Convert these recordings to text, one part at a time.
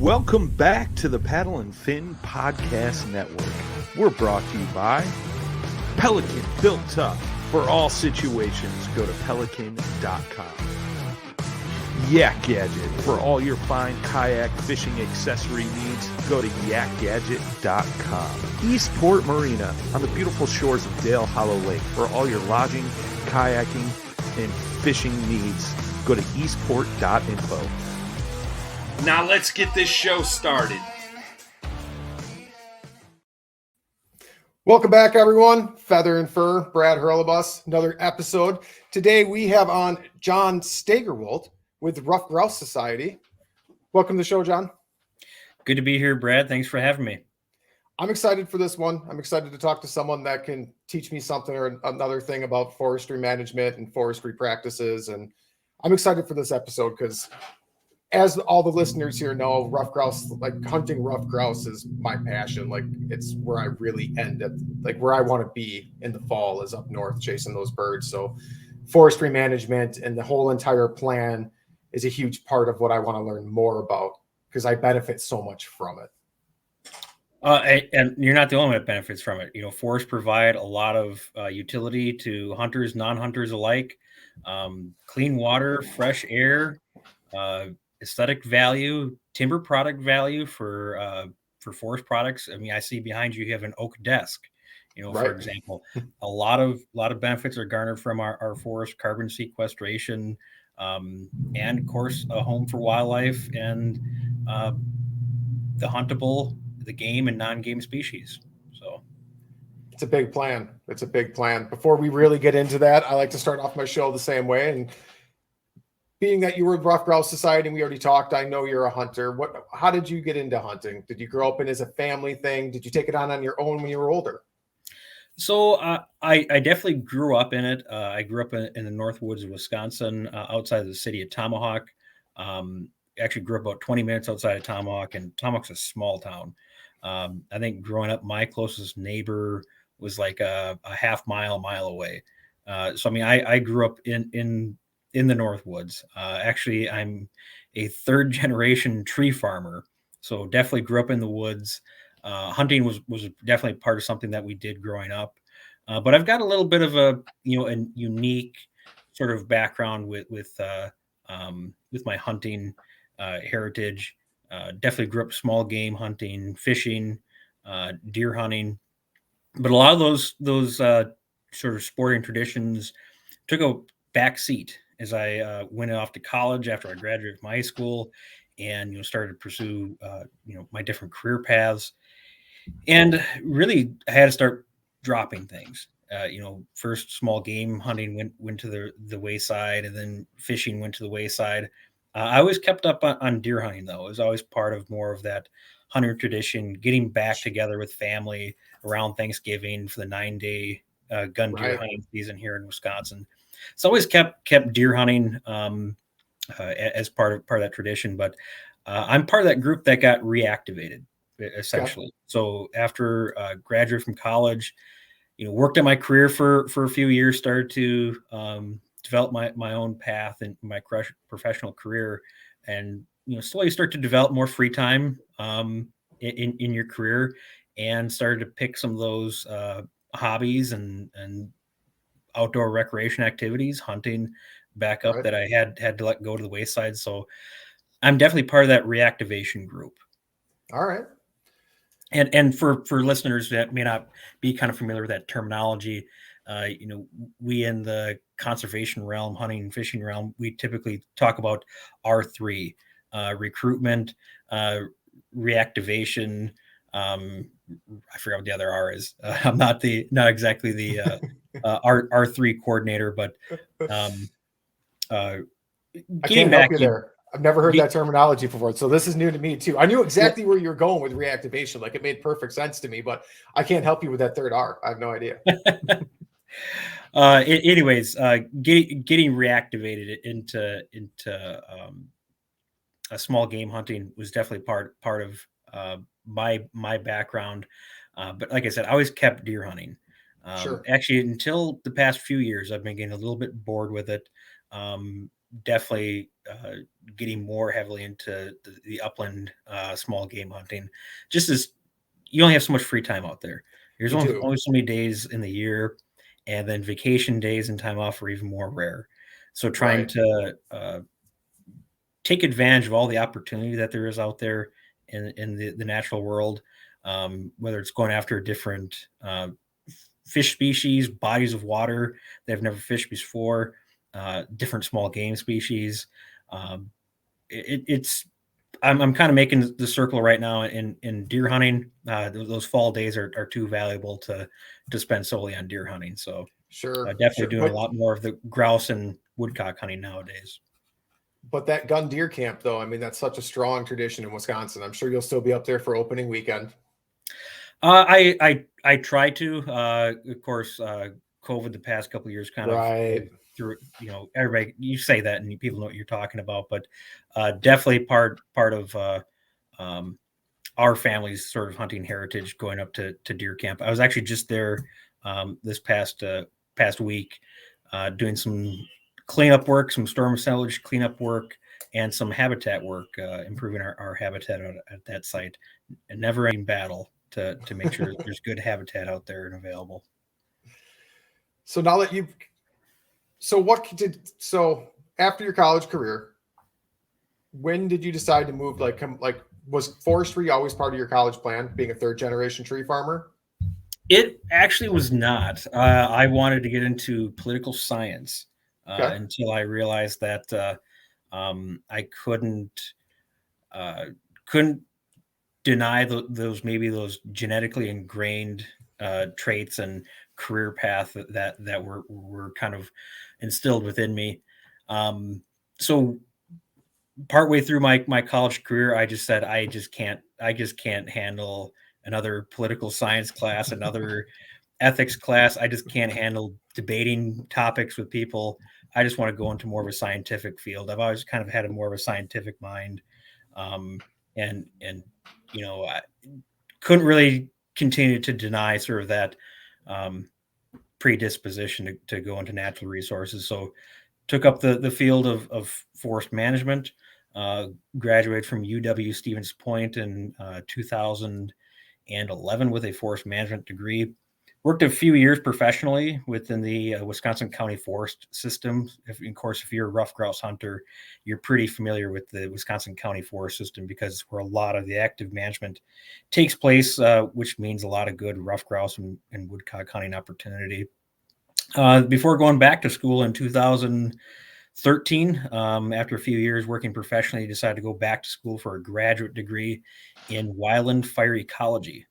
Welcome back to the Paddle and Fin Podcast Network. We're brought to you by Pelican, built tough for all situations. Go to pelican.com. Yak Gadget, for all your fine kayak fishing accessory needs. Go to yakgadget.com. Eastport Marina, on the beautiful shores of Dale Hollow Lake, for all your lodging, kayaking, and fishing needs. Go to eastport.info. Now let's get this show started. Welcome back, everyone. Feather and Fur, Brad Hurlebus, another episode. Today we have on Jon Steigerwaldt with Rough Grouse Society. Welcome to the show, Jon. Good to be here, Brad. Thanks for having me. I'm excited for this one. I'm excited to talk to someone that can teach me something or another thing about forestry management and forestry practices. And I'm excited for this episode because, as all the listeners here know, rough grouse, like hunting rough grouse is my passion. Like, it's where I really end up, like where I want to be in the fall is up north chasing those birds. So forestry management and the whole entire plan is a huge part of what I want to learn more about because I benefit so much from it. And you're not the only one that benefits from it. You know, forests provide a lot of utility to hunters, non-hunters alike. Clean water, fresh air, aesthetic value, timber product value for forest products. I mean, I see behind you, you have an oak desk, you know, right. For example, a lot of benefits are garnered from our forest, carbon sequestration, and of course, a home for wildlife and the huntable, the game and non-game species. So it's a big plan. It's a big plan. Before we really get into that, I like to start off my show the same way. And being that you were with Rough Grouse Society and we already talked, I know you're a hunter. How did you get into hunting? Did you grow up in as a family thing? Did you take it on your own when you were older? So I definitely grew up in it. I grew up in the North Woods of Wisconsin, outside of the city of Tomahawk. Actually grew up about 20 minutes outside of Tomahawk, and Tomahawk's a small town. I think growing up, my closest neighbor was like a half mile, mile away. So, I mean, I grew up in the North Woods. Actually, I'm a third generation tree farmer. So definitely grew up in the woods. Hunting was definitely part of something that we did growing up. But I've got a little bit of a unique sort of background with my hunting heritage. Definitely grew up small game hunting, fishing, deer hunting. But a lot of those sort of sporting traditions took a back seat as I went off to college after I graduated from high school, and started to pursue my different career paths. And really, I had to start dropping things. First small game hunting went to the wayside, and then fishing went to the wayside. I always kept up on deer hunting, though. It was always part of more of that hunter tradition, getting back together with family around Thanksgiving for the 9-day gun deer hunting season here in Wisconsin. So I always kept deer hunting as part of that tradition. But I'm part of that group that got reactivated, essentially. Okay. So after graduating from college, worked at my career for a few years, started to develop my own path in my professional career, and slowly start to develop more free time in your career, and started to pick some of those hobbies and outdoor recreation activities, hunting back up that I had to let go to the wayside. So I'm definitely part of that reactivation group. All right. And for listeners that may not be kind of familiar with that terminology, we in the conservation realm, hunting and fishing realm, we typically talk about R3, recruitment, reactivation. I forgot what the other R is. I'm not exactly the R3 coordinator, but I can't help you there. I've never heard that terminology before, so this is new to me too. I knew exactly where you're going with reactivation. Like, it made perfect sense to me, but I can't help you with that third R. I have no idea. Anyways, getting reactivated into a small game hunting was definitely part of my background. But like I said, I always kept deer hunting. Sure. Actually, until the past few years, I've been getting a little bit bored with it. definitely getting more heavily into the upland small game hunting, just as you only have so much free time out there. There's only so many days in the year, and then vacation days and time off are even more rare. So trying to take advantage of all the opportunity that there is out there in the natural world, whether it's going after different fish species, bodies of water that have never fished before, different small game species. I'm kind of making the circle right now in deer hunting. Those fall days are too valuable to spend solely on deer hunting. So definitely doing a lot more of the grouse and woodcock hunting nowadays. But that gun deer camp, though, I mean, that's such a strong tradition in Wisconsin. I'm sure you'll still be up there for opening weekend. I try to. Of course, COVID the past couple of years kind of through. Everybody, you say that and people know what you're talking about, but definitely part of our family's sort of hunting heritage going up to deer camp. I was actually just there this past week doing some cleanup work, some storm assemblage cleanup work, and some habitat work, improving our habitat at that site. A never-ending battle to make sure there's good habitat out there and available. So now that so after your college career, when did you decide to move? Was forestry always part of your college plan, being a third generation tree farmer? It actually was not. I wanted to get into political science until I realized that I couldn't deny those genetically ingrained traits and career path that were kind of instilled within me. So partway through my college career, I just said I just can't handle another political science class, another ethics class. I just can't handle debating topics with people. I just want to go into more of a scientific field. I've always kind of had more of a scientific mind, and I couldn't really continue to deny sort of that predisposition to go into natural resources. So took up the field of forest management, graduated from UW Stevens Point in 2011 with a forest management degree. Worked a few years professionally within the Wisconsin County Forest System. Of course, if you're a rough grouse hunter, you're pretty familiar with the Wisconsin County Forest System because where a lot of the active management takes place, which means a lot of good rough grouse and woodcock hunting opportunity. Before going back to school in 2013, after a few years working professionally, decided to go back to school for a graduate degree in wildland fire ecology.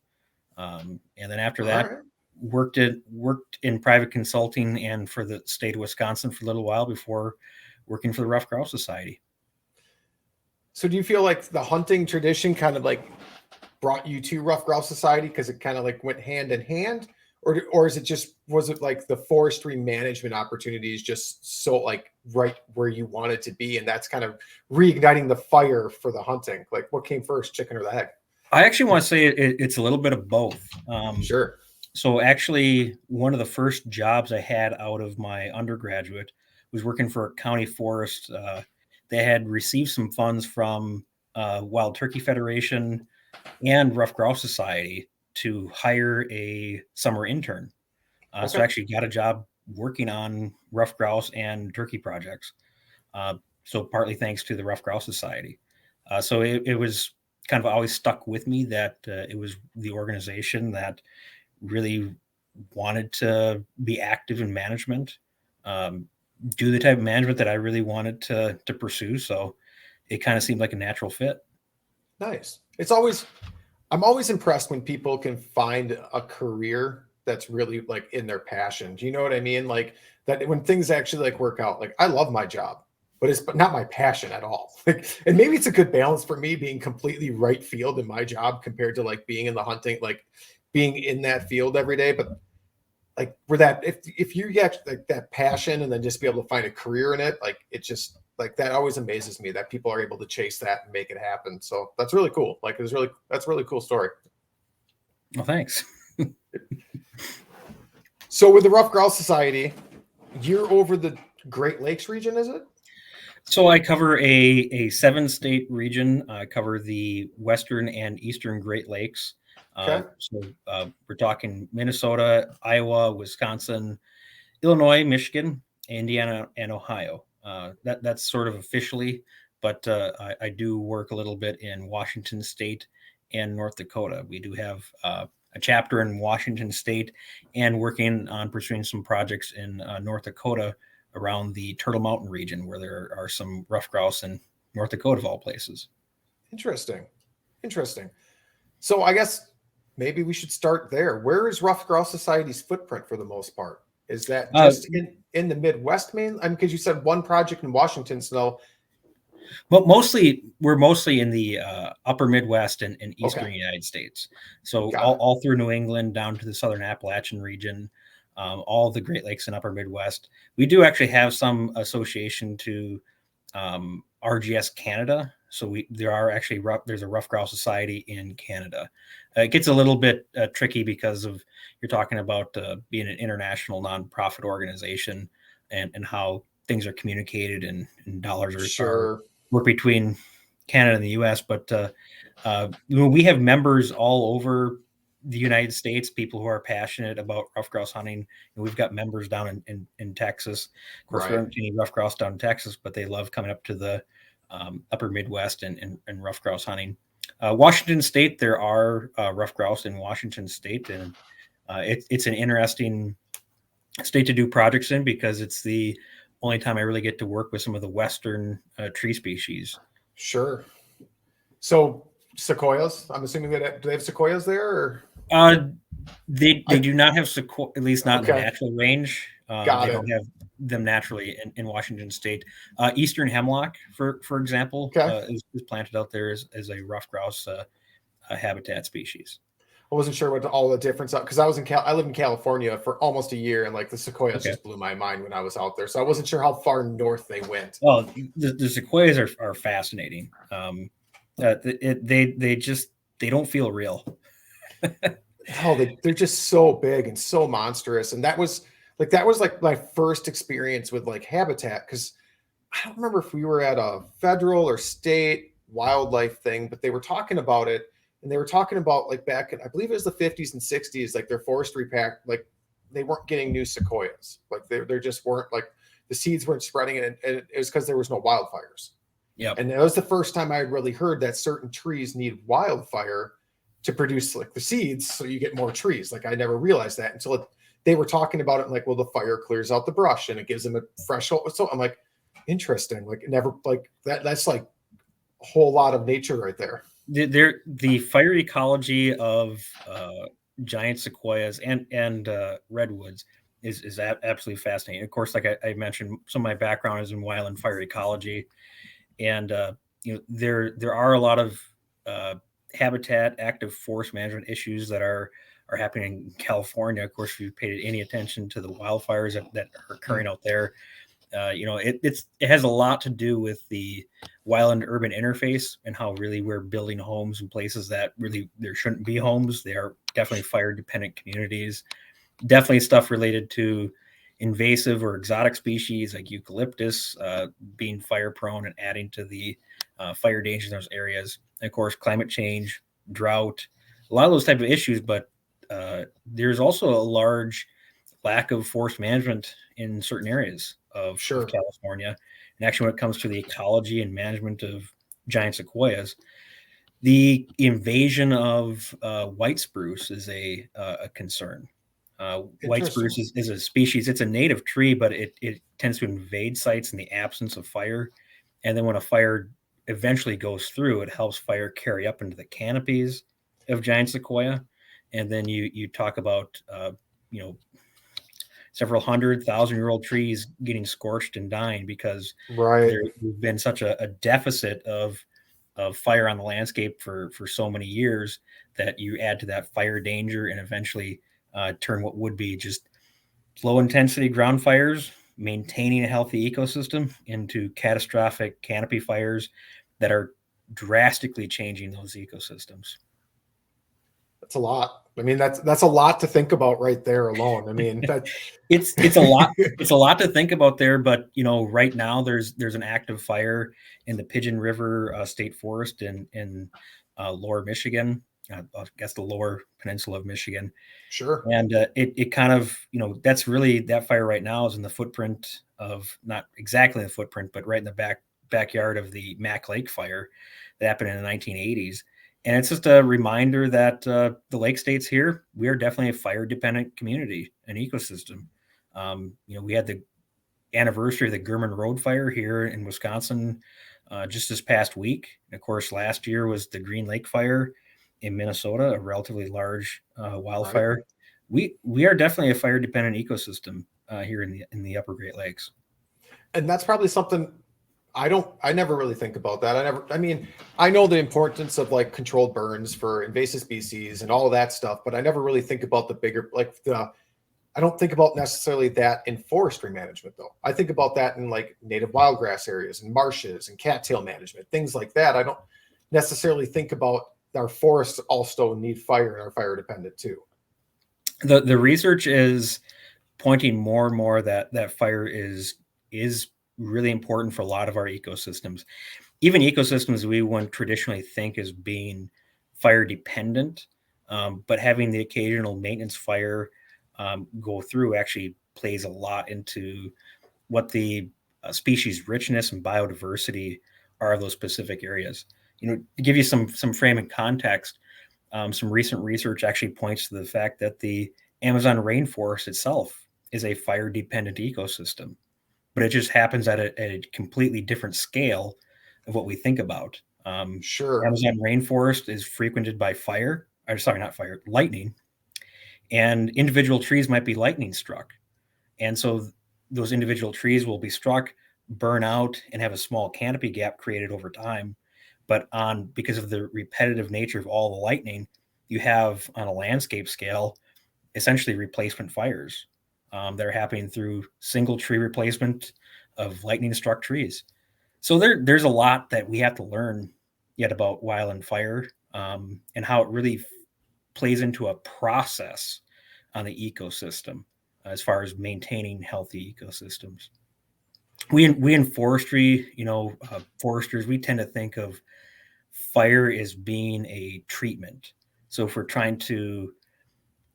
And then after that, worked in private consulting and for the state of Wisconsin for a little while before working for the Rough Grouse Society. So do you feel like the hunting tradition kind of like brought you to Rough Grouse Society because it kind of like went hand in hand? Or was it like the forestry management opportunities just so like right where you wanted to be? And that's kind of reigniting the fire for the hunting. Like what came first, chicken or the egg? I actually want to say it's a little bit of both. Sure. So actually one of the first jobs I had out of my undergraduate was working for a county forest. They had received some funds from Wild Turkey Federation and Rough Grouse Society to hire a summer intern. So I actually got a job working on rough grouse and turkey projects. So partly thanks to the Rough Grouse Society. So it was kind of always stuck with me that it was the organization that really wanted to be active in management, do the type of management that I really wanted to pursue. So it kind of seemed like a natural fit. Nice. I'm always impressed when people can find a career that's really like in their passion. Do you know what I mean? Like that when things actually like work out, like I love my job, but it's not my passion at all. Like, and maybe it's a good balance for me being completely right field in my job compared to like being in the hunting, like being in that field every day. But like where that, if you get like that passion and then just be able to find a career in it, like it just like that always amazes me that people are able to chase that and make it happen. So that's really cool. Like that's a really cool story. Well, thanks. So with the Rough Grouse Society, you're over the Great Lakes region, is it? So I cover a 7-state region. I cover the western and eastern Great Lakes. Okay. We're talking Minnesota, Iowa, Wisconsin, Illinois, Michigan, Indiana, and Ohio. That's sort of officially, but I do work a little bit in Washington State and North Dakota. We do have a chapter in Washington State and working on pursuing some projects in North Dakota around the Turtle Mountain region where there are some ruffed grouse in North Dakota of all places. Interesting. So I guess maybe we should start there. Where is Ruffed Grouse Society's footprint for the most part? Is that just in the Midwest main? I mean, because you said one project in Washington, so. But we're mostly in the upper Midwest and eastern United States. So all through New England down to the southern Appalachian region, all the Great Lakes and upper Midwest. We do actually have some association to RGS Canada. So there's a Ruffed Grouse Society in Canada. It gets a little bit tricky because of you're talking about being an international nonprofit organization and how things are communicated and dollars are work between Canada and the U.S. But we have members all over the United States, people who are passionate about ruffed grouse hunting. And we've got members down in Texas. Of course, we don't see any ruffed grouse down in Texas, but they love coming up to the upper Midwest and ruffed grouse hunting. Washington State, there are ruffed grouse in Washington State, and it's an interesting state to do projects in because it's the only time I really get to work with some of the Western tree species. Sure. So sequoias, I'm assuming that do they have sequoias there? Or? They do not have sequoia, at least not in the natural range. They don't have them naturally in Washington State. Eastern hemlock, for example, is planted out there as a ruffed grouse habitat species. I wasn't sure what all the difference because I live in California for almost a year, and like the sequoias just blew my mind when I was out there. So I wasn't sure how far north they went. Well, the sequoias are fascinating. They don't feel real. They're just so big and so monstrous, and that was like my first experience with like habitat, because I don't remember if we were at a federal or state wildlife thing, but they were talking about it. And they were talking about like back in, I believe it was the 50s and 60s, like their forestry pack, like they weren't getting new sequoias. Like they just weren't, like the seeds weren't spreading, and it was because there was no wildfires. Yeah. And that was the first time I had really heard that certain trees need wildfire to produce like the seeds, so you get more trees. Like I never realized that until they were talking about it. Like, well, the fire clears out the brush and it gives them a fresh. So I'm like, interesting. Like never like that. That's like a whole lot of nature right there. The fire ecology of giant sequoias and redwoods is absolutely fascinating. Of course, like I mentioned, some of my background is in wildland fire ecology, and there are a lot of habitat active forest management issues that are happening in California. Of course, if you've paid any attention to the wildfires that are occurring out there, it has a lot to do with the wildland urban interface and how really we're building homes in places that really there shouldn't be homes. They are definitely fire dependent communities. Definitely stuff related to invasive or exotic species like eucalyptus being fire prone and adding to the fire danger in those areas. And of course, climate change, drought, a lot of those type of issues. But there's also a large lack of forest management in certain areas of California. And actually, when it comes to the ecology and management of giant sequoias, the invasion of white spruce is a concern. White spruce is a species. It's a native tree, but it tends to invade sites in the absence of fire. And then when a fire eventually goes through, it helps fire carry up into the canopies of giant sequoia. And then you talk about, several 100,000-year-old trees getting scorched and dying because there's been such a deficit of fire on the landscape for so many years that you add to that fire danger and eventually turn what would be just low intensity ground fires, maintaining a healthy ecosystem, into catastrophic canopy fires that are drastically changing those ecosystems. That's a lot. I mean, that's a lot to think about right there alone. I mean, it's a lot. It's a lot to think about there. But right now there's an active fire in the Pigeon River State Forest in Lower Michigan. I guess the Lower Peninsula of Michigan. Sure. And it kind of that's really, that fire right now is in the footprint of, not exactly the footprint, but right in the backyard of the Mac Lake fire that happened in the 1980s. And it's just a reminder that the Lake States here, we are definitely a fire-dependent community and ecosystem. We had the anniversary of the German Road fire here in Wisconsin just this past week. And of course, last year was the Green Lake fire in Minnesota, a relatively large wildfire. Right. We are definitely a fire-dependent ecosystem here in the Upper Great Lakes. And that's probably something I never really think about that. I know the importance of like controlled burns for invasive species and all of that stuff, but I never really think about the bigger, I don't think about necessarily that in forestry management though. I think about that in like native wildgrass areas and marshes and cattail management, things like that. I don't necessarily think about our forests also need fire and are fire dependent too. The research is pointing more and more that fire is really important for a lot of our ecosystems, even ecosystems we wouldn't traditionally think as being fire dependent, but having the occasional maintenance fire go through actually plays a lot into what the species richness and biodiversity are of those specific areas. To give you some frame and context, some recent research actually points to the fact that the Amazon rainforest itself is a fire-dependent ecosystem, but it just happens at a completely different scale of what we think about. Sure. Amazon rainforest is frequented by lightning, and individual trees might be lightning struck. And so those individual trees will be struck, burn out, and have a small canopy gap created over time. But because of the repetitive nature of all the lightning, you have on a landscape scale, essentially replacement fires that are happening through single tree replacement of lightning struck trees. So there's a lot that we have to learn yet about wildland fire and how it really plays into a process on the ecosystem as far as maintaining healthy ecosystems. We in forestry, foresters, we tend to think of fire as being a treatment. So if we're trying to,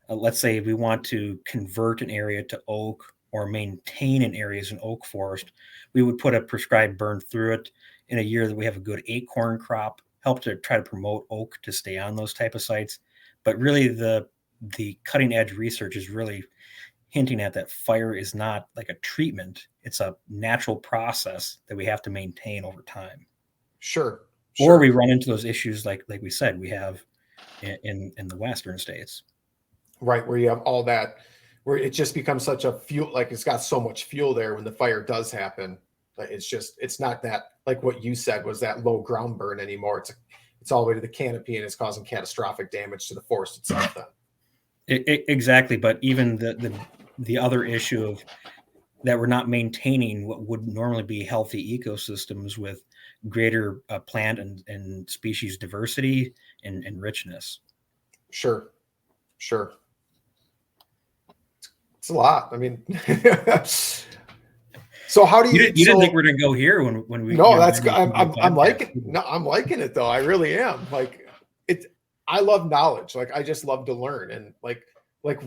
let's say we want to convert an area to oak or maintain an area as an oak forest, we would put a prescribed burn through it in a year that we have a good acorn crop, help to try to promote oak to stay on those type of sites. But really the cutting edge research is really hinting at that fire is not like a treatment. It's a natural process that we have to maintain over time. Sure. Or we run into those issues like we said, we have in the Western states. Right, where you have all that, where it just becomes such a fuel, like it's got so much fuel there when the fire does happen. It's not that, like what you said, was that low ground burn anymore. It's all the way to the canopy and it's causing catastrophic damage to the forest itself then. Exactly. But even the other issue of that we're not maintaining what would normally be healthy ecosystems with greater plant and species diversity and richness. Sure. It's a lot. I mean, so how do you didn't think we're going to go here when we, no, that's good. I'm liking it though. I really am. Like I love knowledge. Like I just love to learn, and like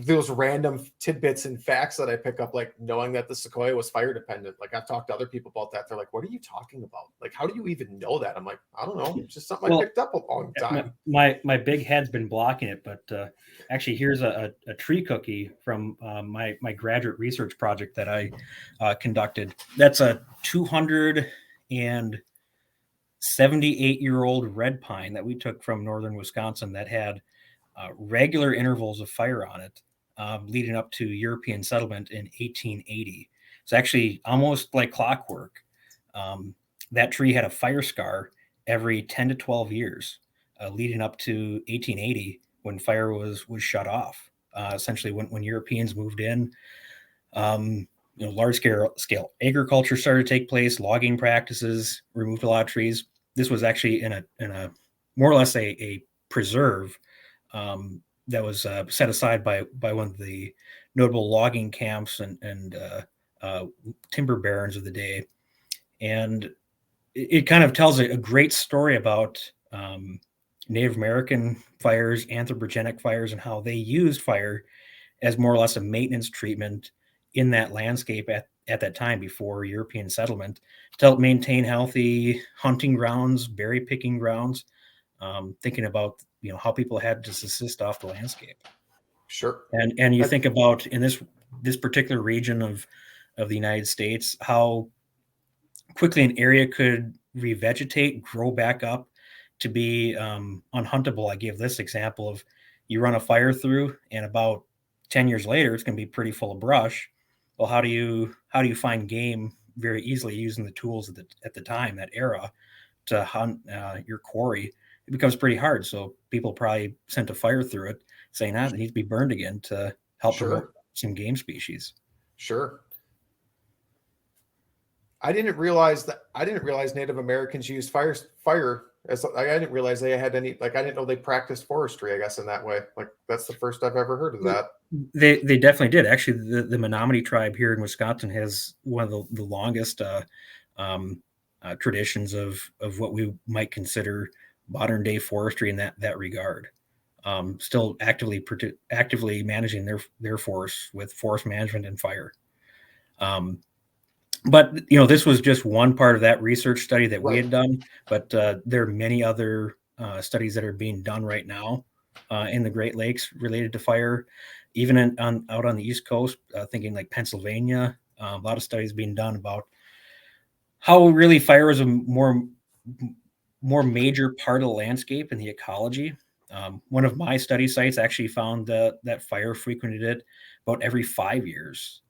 those random tidbits and facts that I pick up, like knowing that the sequoia was fire dependent. Like I've talked to other people about that. They're like, what are you talking about? Like, how do you even know that? I'm like, I don't know. It's just something I picked up a long time. My big head's been blocking it, but actually here's a tree cookie from my graduate research project that I conducted. That's a 278-year-old red pine that we took from northern Wisconsin that had regular intervals of fire on it, leading up to European settlement in 1880. It's actually almost like clockwork. That tree had a fire scar every 10 to 12 years, leading up to 1880 when fire was shut off. Essentially, when Europeans moved in, large scale agriculture started to take place, logging practices removed a lot of trees. This was actually in a more or less a preserve that was set aside by one of the notable logging camps and timber barons of the day. And it kind of tells a great story about Native American fires, anthropogenic fires, and how they used fire as more or less a maintenance treatment in that landscape at that time before European settlement to help maintain healthy hunting grounds, berry picking grounds, thinking about how people had to subsist off the landscape. Sure. And you think about in this particular region of the United States, how quickly an area could revegetate, grow back up to be unhuntable. I give this example of you run a fire through, and about 10 years later, it's going to be pretty full of brush. Well, how do you find game very easily using the tools at the time, that era, to hunt your quarry? It becomes pretty hard. So people probably sent a fire through it, saying that it needs to be burned again to help promote some game species. Sure. I didn't realize Native Americans used fire as I didn't realize they had any, like, I didn't know they practiced forestry, I guess, in that way. Like, that's the first I've ever heard of that. They definitely did. Actually, the Menominee tribe here in Wisconsin has one of the longest traditions of what we might consider modern day forestry in that regard. Still actively managing their forests with forest management and fire. But this was just one part of that research study that we had done. But there are many other studies that are being done right now in the Great Lakes related to fire, even out on the East Coast. Thinking like Pennsylvania, a lot of studies being done about how really fire is a more major part of the landscape and the ecology. One of my study sites actually found that fire frequented it about every 5 years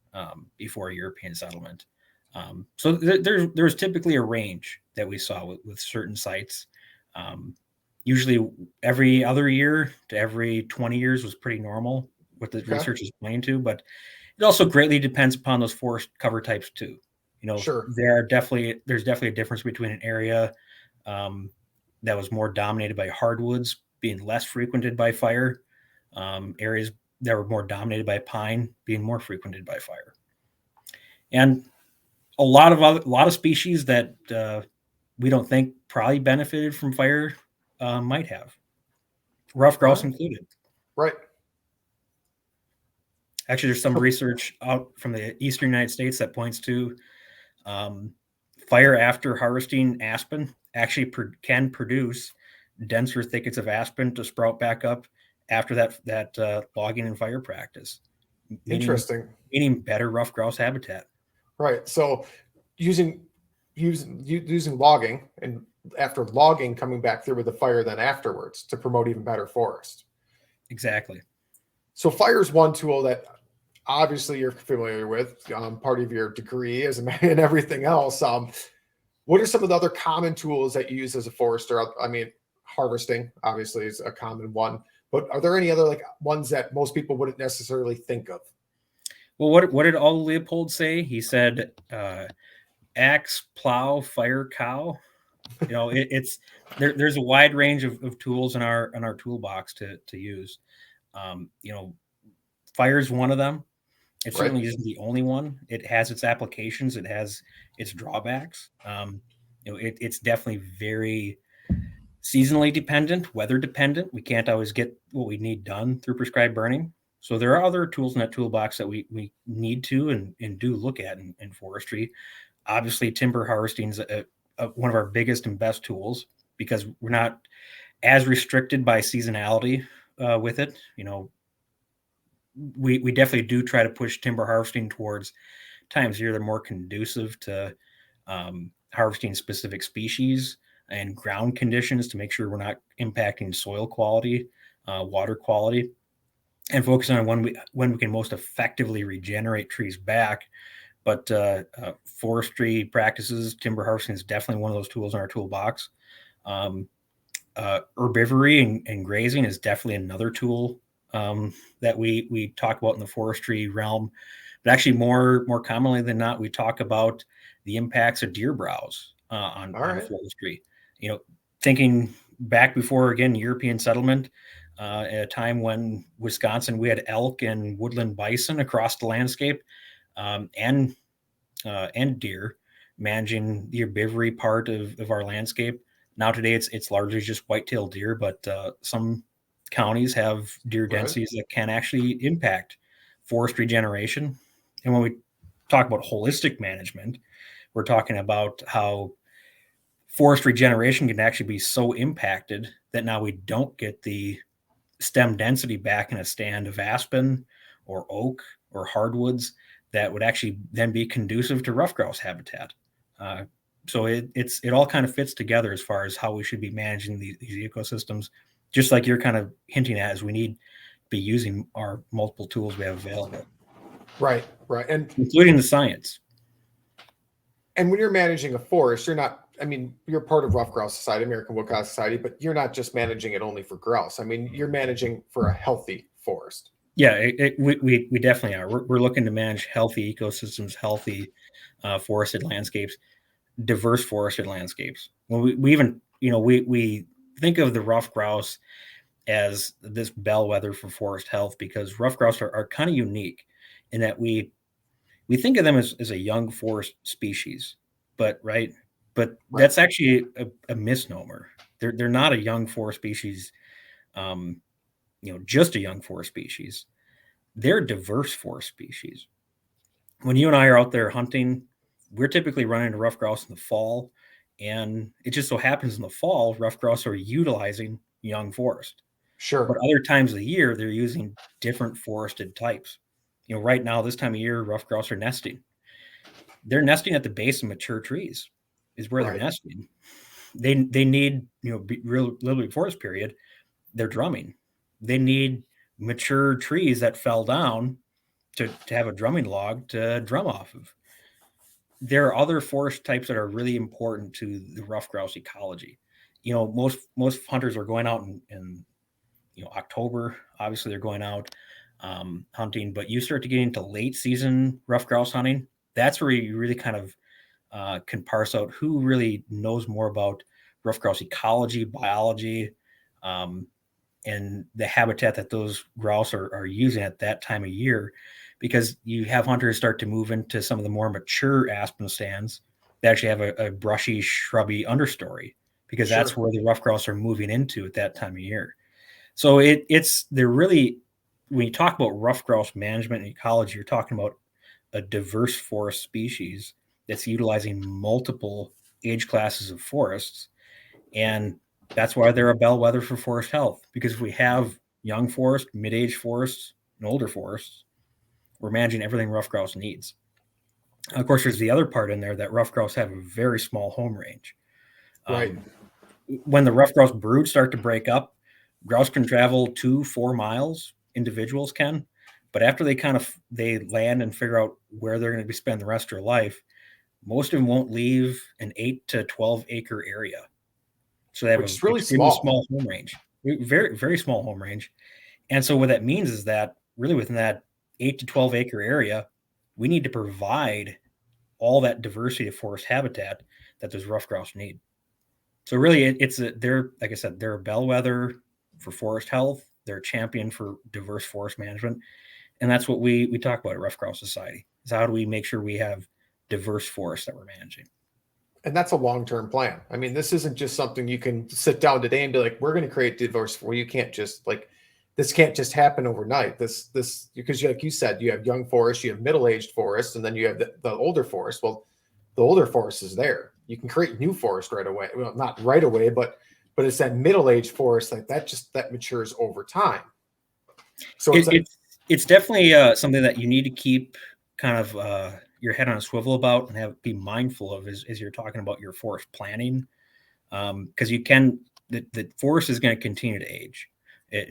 before European settlement. So there's typically a range that we saw with certain sites. Usually every other year to every 20 years was pretty normal, what the research is pointing to, but it also greatly depends upon those forest cover types too. There's definitely a difference between an area that was more dominated by hardwoods being less frequented by fire, areas that were more dominated by pine being more frequented by fire. And a lot of species that we don't think probably benefited from fire might have, ruffed grouse included. Right. Actually, there's some research out from the eastern United States that points to fire after harvesting aspen actually can produce denser thickets of aspen to sprout back up after that logging and fire practice. Interesting. Meaning better ruffed grouse habitat. Right. So using logging, and after logging, coming back through with the fire then afterwards to promote even better forest. Exactly. So fire is one tool that obviously you're familiar with, part of your degree and everything else. What are some of the other common tools that you use as a forester? I mean, harvesting obviously is a common one, but are there any other ones that most people wouldn't necessarily think of? Well, what did Aldo Leopold say? He said, axe, plow, fire, cow. There's a wide range of tools in our toolbox to use. Fire is one of them. It certainly isn't the only one. It has its applications. It has its drawbacks. It's definitely very seasonally dependent, weather dependent. We can't always get what we need done through prescribed burning. So there are other tools in that toolbox that we need to and do look at in forestry. Obviously, timber harvesting is one of our biggest and best tools because we're not as restricted by seasonality with it. We definitely do try to push timber harvesting towards times of year that are more conducive to harvesting specific species and ground conditions to make sure we're not impacting soil quality, water quality, and focus on when we can most effectively regenerate trees back. But forestry practices, timber harvesting is definitely one of those tools in our toolbox. Herbivory and grazing is definitely another tool that we talk about in the forestry realm. But actually, more commonly than not, we talk about the impacts of deer browse on forestry. Thinking back before, again, European settlement, at a time when Wisconsin, we had elk and woodland bison across the landscape, and deer managing the herbivory part of our landscape. Now today it's largely just white-tailed deer, but some counties have deer densities that can actually impact forest regeneration. And when we talk about holistic management, we're talking about how forest regeneration can actually be so impacted that now we don't get the stem density back in a stand of aspen or oak or hardwoods that would actually then be conducive to ruffed grouse habitat. So it all kind of fits together as far as how we should be managing these ecosystems, just like you're kind of hinting at, as we need to be using our multiple tools we have available. Right. And including the science. And when you're managing a forest, you're not, I mean, you're part of Rough Grouse Society, American Woodcock Society, but you're not just managing it only for grouse. I mean, you're managing for a healthy forest. Yeah, we definitely are. We're looking to manage healthy ecosystems, healthy forested landscapes, diverse forested landscapes. Well, we even, we think of the ruffed grouse as this bellwether for forest health, because ruffed grouse are kind of unique in that we think of them as a young forest species, but that's actually a misnomer. They're not a young forest species, just a young forest species. They're diverse forest species. When you and I are out there hunting, we're typically running into ruffed grouse in the fall, and it just so happens in the fall, ruffed grouse are utilizing young forest. Sure. But other times of the year, they're using different forested types. Right now, this time of year, ruffed grouse are nesting. They're nesting at the base of mature trees is where they're nesting. They need, little forest period, they're drumming. They need mature trees that fell down to have a drumming log to drum off of. There are other forest types that are really important to the ruffed grouse ecology. Most hunters are going out in October. Obviously, they're going out hunting, but you start to get into late season ruffed grouse hunting. That's where you really kind of can parse out who really knows more about ruffed grouse ecology, biology, and the habitat that those grouse are using at that time of year, because you have hunters start to move into some of the more mature aspen stands that actually have a brushy, shrubby understory, because that's where the ruffed grouse are moving into at that time of year. So they're really, when you talk about ruffed grouse management and ecology, you're talking about a diverse forest species that's utilizing multiple age classes of forests. And that's why they're a bellwether for forest health, because if we have young forest, mid-age forests, and older forests, we're managing everything ruffed grouse needs. Of course, there's the other part in there that ruffed grouse have a very small home range. When the ruffed grouse broods start to break up, grouse can travel 2-4 miles, individuals can, but after they land and figure out where they're going to be spending the rest of their life, most of them won't leave an 8 to 12 acre area. So they have a really small home range, very, very small home range. And so what that means is that really within that 8 to 12 acre area, we need to provide all that diversity of forest habitat that those ruffed grouse need. So really they're, like I said, they're a bellwether for forest health. They're a champion for diverse forest management. And that's what we talk about at Ruffed Grouse Society, is how do we make sure we have diverse forests that we're managing. And that's a long-term plan. I mean, this isn't just something you can sit down today and be like, we're going to create diverse, where you can't just this can't just happen overnight. This, because like you said, you have young forests, you have middle-aged forests, and then you have the older forest. Well, the older forest is there. You can create new forest right away. Well, not right away, but it's that middle-aged forest that matures over time. So it's definitely something that you need to keep kind of your head on a swivel about and be mindful of as you're talking about your forest planning, because the forest is going to continue to age.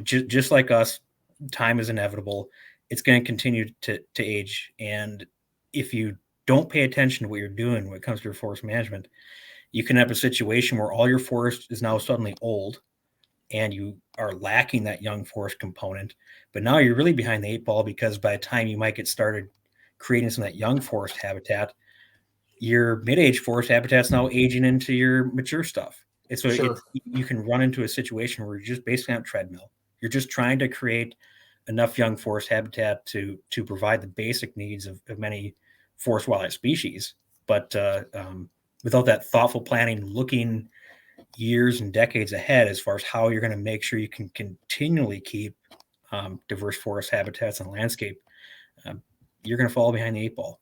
Just like us, time is inevitable. It's going to continue to age, and if you don't pay attention to what you're doing when it comes to your forest management, you can have a situation where all your forest is now suddenly old and you are lacking that young forest component. But now you're really behind the 8 ball, because by the time you might get started creating some of that young forest habitat, your mid-age forest habitat is now aging into your mature stuff. And so you can run into a situation where you're just basically on a treadmill. You're just trying to create enough young forest habitat to provide the basic needs of many forest wildlife species. But without that thoughtful planning, looking years and decades ahead as far as how you're going to make sure you can continually keep diverse forest habitats and landscape, you're going to fall behind the 8 ball.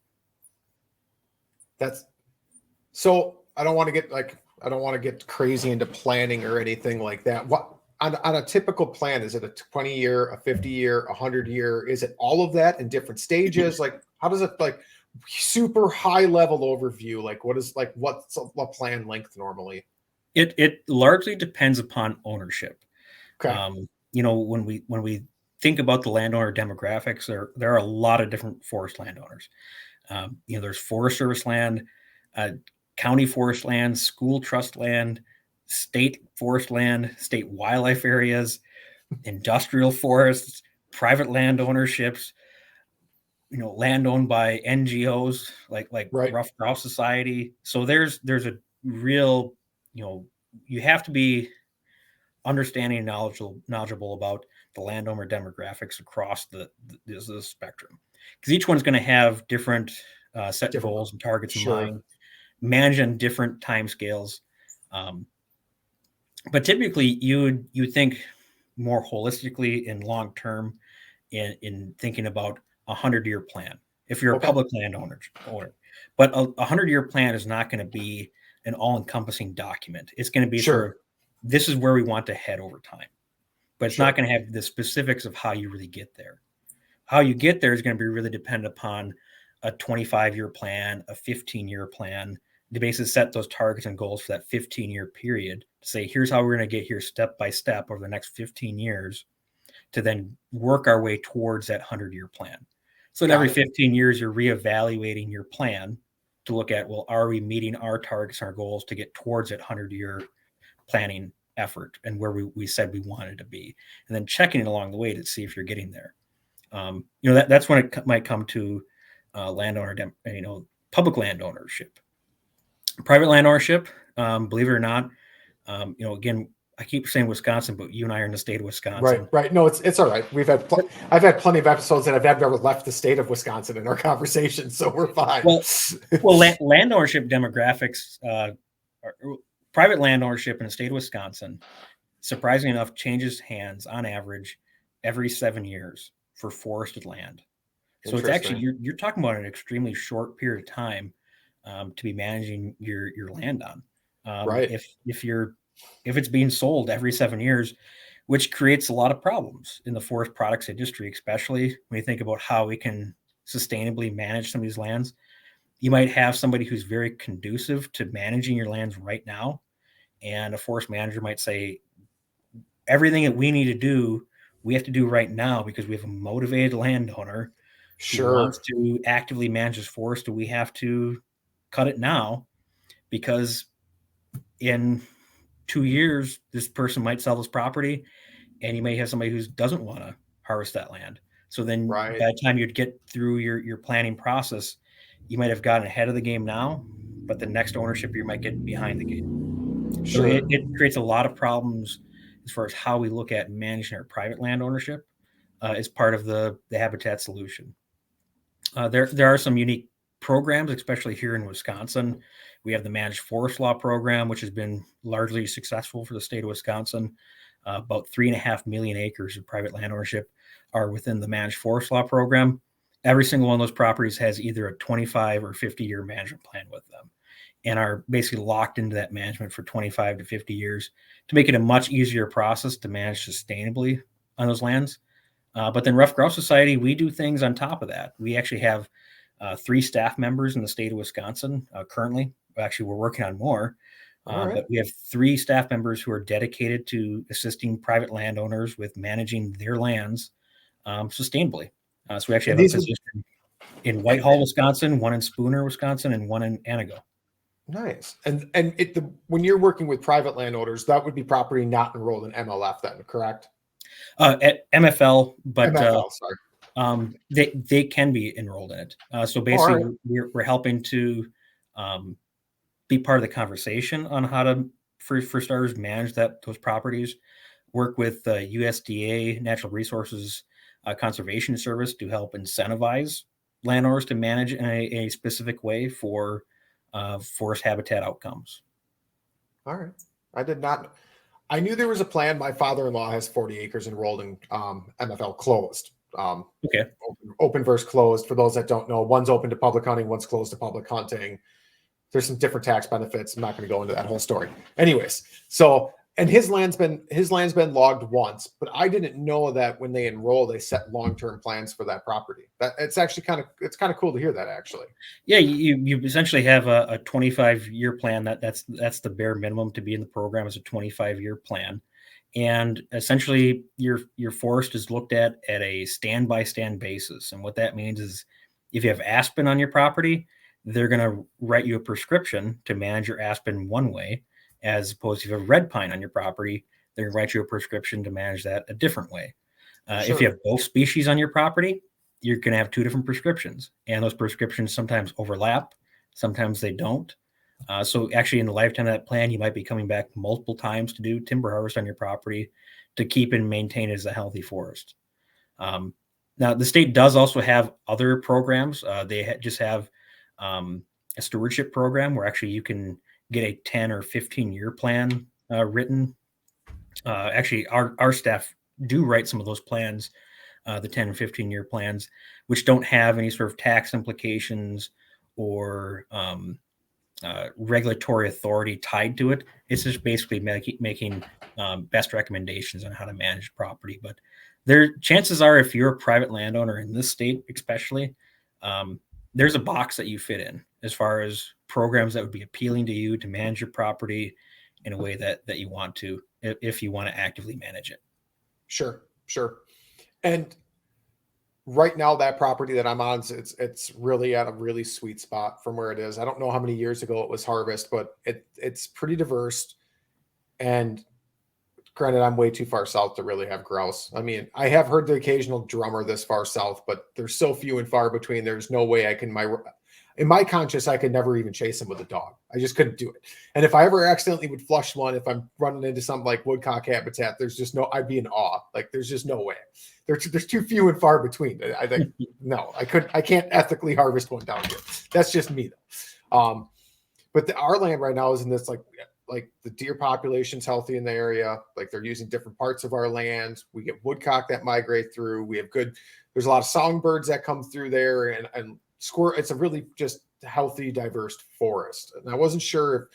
That's so. I don't want to get crazy into planning or anything like that. What on a typical plan, is it a 20-year, a 50-year, 100-year? Is it all of that in different stages? Like, how does it, like, super high level overview? Like, what's plan length normally? It largely depends upon ownership. Okay. When we think about the landowner demographics, there are a lot of different forest landowners. There's Forest Service land, county forest land, school trust land, state forest land, state wildlife areas, industrial forests, private land ownerships, land owned by NGOs like Right. Ruffed Grouse Society. So there's a real, you have to be understanding and knowledgeable about the landowner demographics across the spectrum, because each one's going to have different set goals and targets in mind, manage on different timescales. But typically you would think more holistically and long term in thinking about 100-year plan if you're a public landowner. But a 100-year plan is not going to be an all-encompassing document. It's going to be this is where we want to head over time, but it's not going to have the specifics of how you really get there. How you get there is going to be really dependent upon a 25-year plan, a 15-year plan, to basically set those targets and goals for that 15-year period, to say, here's how we're going to get here step by step over the next 15 years, to then work our way towards that 100-year plan. So every 15 years, you're reevaluating your plan to look at, well, are we meeting our targets, our goals to get towards that 100-year planning effort and where we said we wanted to be, and then checking it along the way to see if you're getting there. That's when it might come to public land ownership. Private land ownership, believe it or not, again, I keep saying Wisconsin, but you and I are in the state of Wisconsin. Right. No, it's all right. I've had plenty of episodes that I've never left the state of Wisconsin in our conversation, so we're fine. Well, land ownership demographics, private land ownership in the state of Wisconsin, surprisingly enough, changes hands on average every 7 years for forested land. So it's actually, you're talking about an extremely short period of time to be managing your land on. Right. If it's being sold every 7 years, which creates a lot of problems in the forest products industry, especially when you think about how we can sustainably manage some of these lands. You might have somebody who's very conducive to managing your lands right now, and a forest manager might say, everything that we need to do, we have to do right now because we have a motivated landowner who wants to actively manage his forest, and we have to cut it now because in 2 years, this person might sell this property, and you may have somebody who doesn't want to harvest that land. So then by the time you'd get through your planning process, you might have gotten ahead of the game now, but the next ownership, you might get behind the game. So it creates a lot of problems as far as how we look at managing our private land ownership as part of the habitat solution. There are some unique programs, especially here in Wisconsin. We have the Managed Forest Law program, which has been largely successful for the state of Wisconsin. About 3.5 million acres of private land ownership are within the Managed Forest Law program. Every single one of those properties has either a 25 or 50-year management plan with them, and are basically locked into that management for 25 to 50 years to make it a much easier process to manage sustainably on those lands. But then Ruffed Grouse Society, we do things on top of that. We actually have 3 staff members in the state of Wisconsin currently. Actually, we're working on more. But we have 3 staff members who are dedicated to assisting private landowners with managing their lands sustainably. So we actually have a position in Whitehall, Wisconsin, one in Spooner, Wisconsin, and one in Anago. Nice. And when you're working with private landowners, that would be property not enrolled in MLF then, correct? At MFL, but MFL, sorry. They can be enrolled in it. So basically, we're helping to be part of the conversation on how to, for starters, manage those properties. work with USDA Natural Resources Conservation Service to help incentivize landowners to manage in a specific way for forest habitat outcomes. All right. I did not. I knew there was a plan. My father-in-law has 40 acres enrolled in MFL closed. Okay. Open versus closed. For those that don't know, one's open to public hunting, one's closed to public hunting. There's some different tax benefits. I'm not going to go into that whole story. Anyways, so and his land's been logged once, but I didn't know that when they enroll, they set long-term plans for that property. That it's actually kind of cool to hear that actually. Yeah, you essentially have a 25-year plan. That's the bare minimum to be in the program is a 25-year plan. And essentially your forest is looked at a stand by stand basis. And what that means is if you have aspen on your property, they're going to write you a prescription to manage your aspen one way, as opposed to if you have red pine on your property, they're going to write you a prescription to manage that a different way. If you have both species on your property, you're going to have two different prescriptions, and those prescriptions sometimes overlap, sometimes they don't. So actually in the lifetime of that plan, you might be coming back multiple times to do timber harvest on your property to keep and maintain it as a healthy forest. Now, the state does also have other programs. They just have a stewardship program where actually you can get a 10 or 15-year plan written. Actually, our staff do write some of those plans, the 10 and 15-year plans, which don't have any sort of tax implications or regulatory authority tied to it. It's just basically making best recommendations on how to manage property. But chances are, if you're a private landowner in this state, especially, there's a box that you fit in as far as programs that would be appealing to you to manage your property in a way that you want to, if you want to actively manage it. Sure. And right now, that property that I'm on, it's really at a really sweet spot from where it is. I don't know how many years ago it was harvest, but it's pretty diverse. And granted, I'm way too far south to really have grouse. I mean, I have heard the occasional drummer this far south, but they're so few and far between. There's no way in my conscience, I could never even chase them with a dog. I just couldn't do it. And if I ever accidentally would flush one, if I'm running into something like woodcock habitat, I'd be in awe. Like there's just no way. There's too few and far between. I think no, I can't ethically harvest one down here. That's just me though. But our land right now is in this like the deer population's healthy in the area. Like they're using different parts of our land. We get woodcock that migrate through. There's a lot of songbirds that come through there and squirrel. It's a really just healthy, diverse forest. And I wasn't sure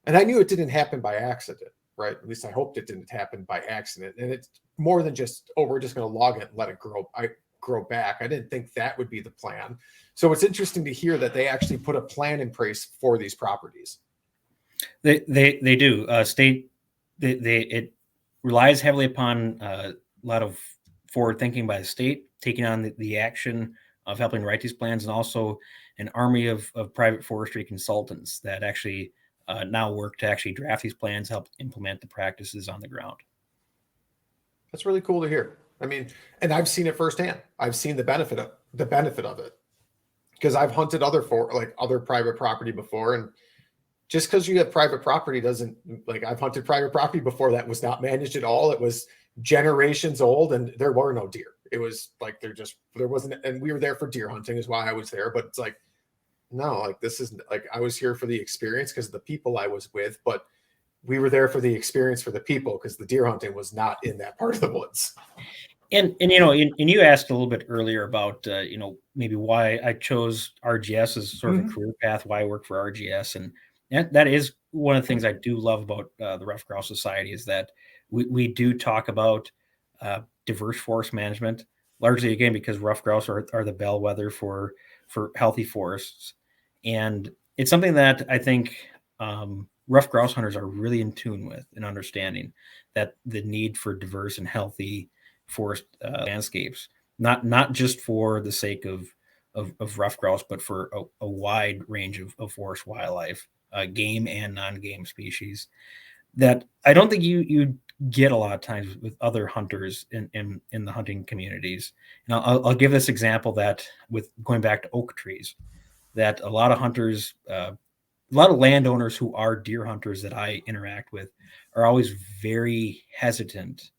and I knew it didn't happen by accident, right? At least I hoped it didn't happen by accident. And it's more than just, we're just going to log it and let it grow back. I didn't think that would be the plan. So it's interesting to hear that they actually put a plan in place for these properties. They do. It relies heavily upon a lot of forward thinking by the state, taking on the action of helping write these plans, and also an army of private forestry consultants that actually now work to actually draft these plans, help implement the practices on the ground. That's really cool to hear. I mean, and I've seen it firsthand. I've seen the benefit of it because I've hunted other private property before, and just because you have private property doesn't I've hunted private property before that was not managed at all. It was generations old and there were no deer. It was like, there wasn't, and we were there for deer hunting is why I was there. But it's like, no, this isn't I was here for the experience because of the people I was with, but we were there for the experience for the people because the deer hunting was not in that part of the woods. And you asked a little bit earlier about, maybe why I chose RGS as sort of a career path, why I work for RGS. And that is one of the things I do love about the Ruffed Grouse Society is that we do talk about diverse forest management, largely, again, because ruffed grouse are the bellwether for healthy forests. And it's something that I think ruffed grouse hunters are really in tune with and understanding that the need for diverse and healthy forest landscapes, not just for the sake of ruffed grouse, but for a wide range of forest wildlife, game and non-game species that I don't think you get a lot of times with other hunters in the hunting communities. And I'll give this example that with going back to oak trees, that a lot of hunters, a lot of landowners who are deer hunters that I interact with are always very hesitant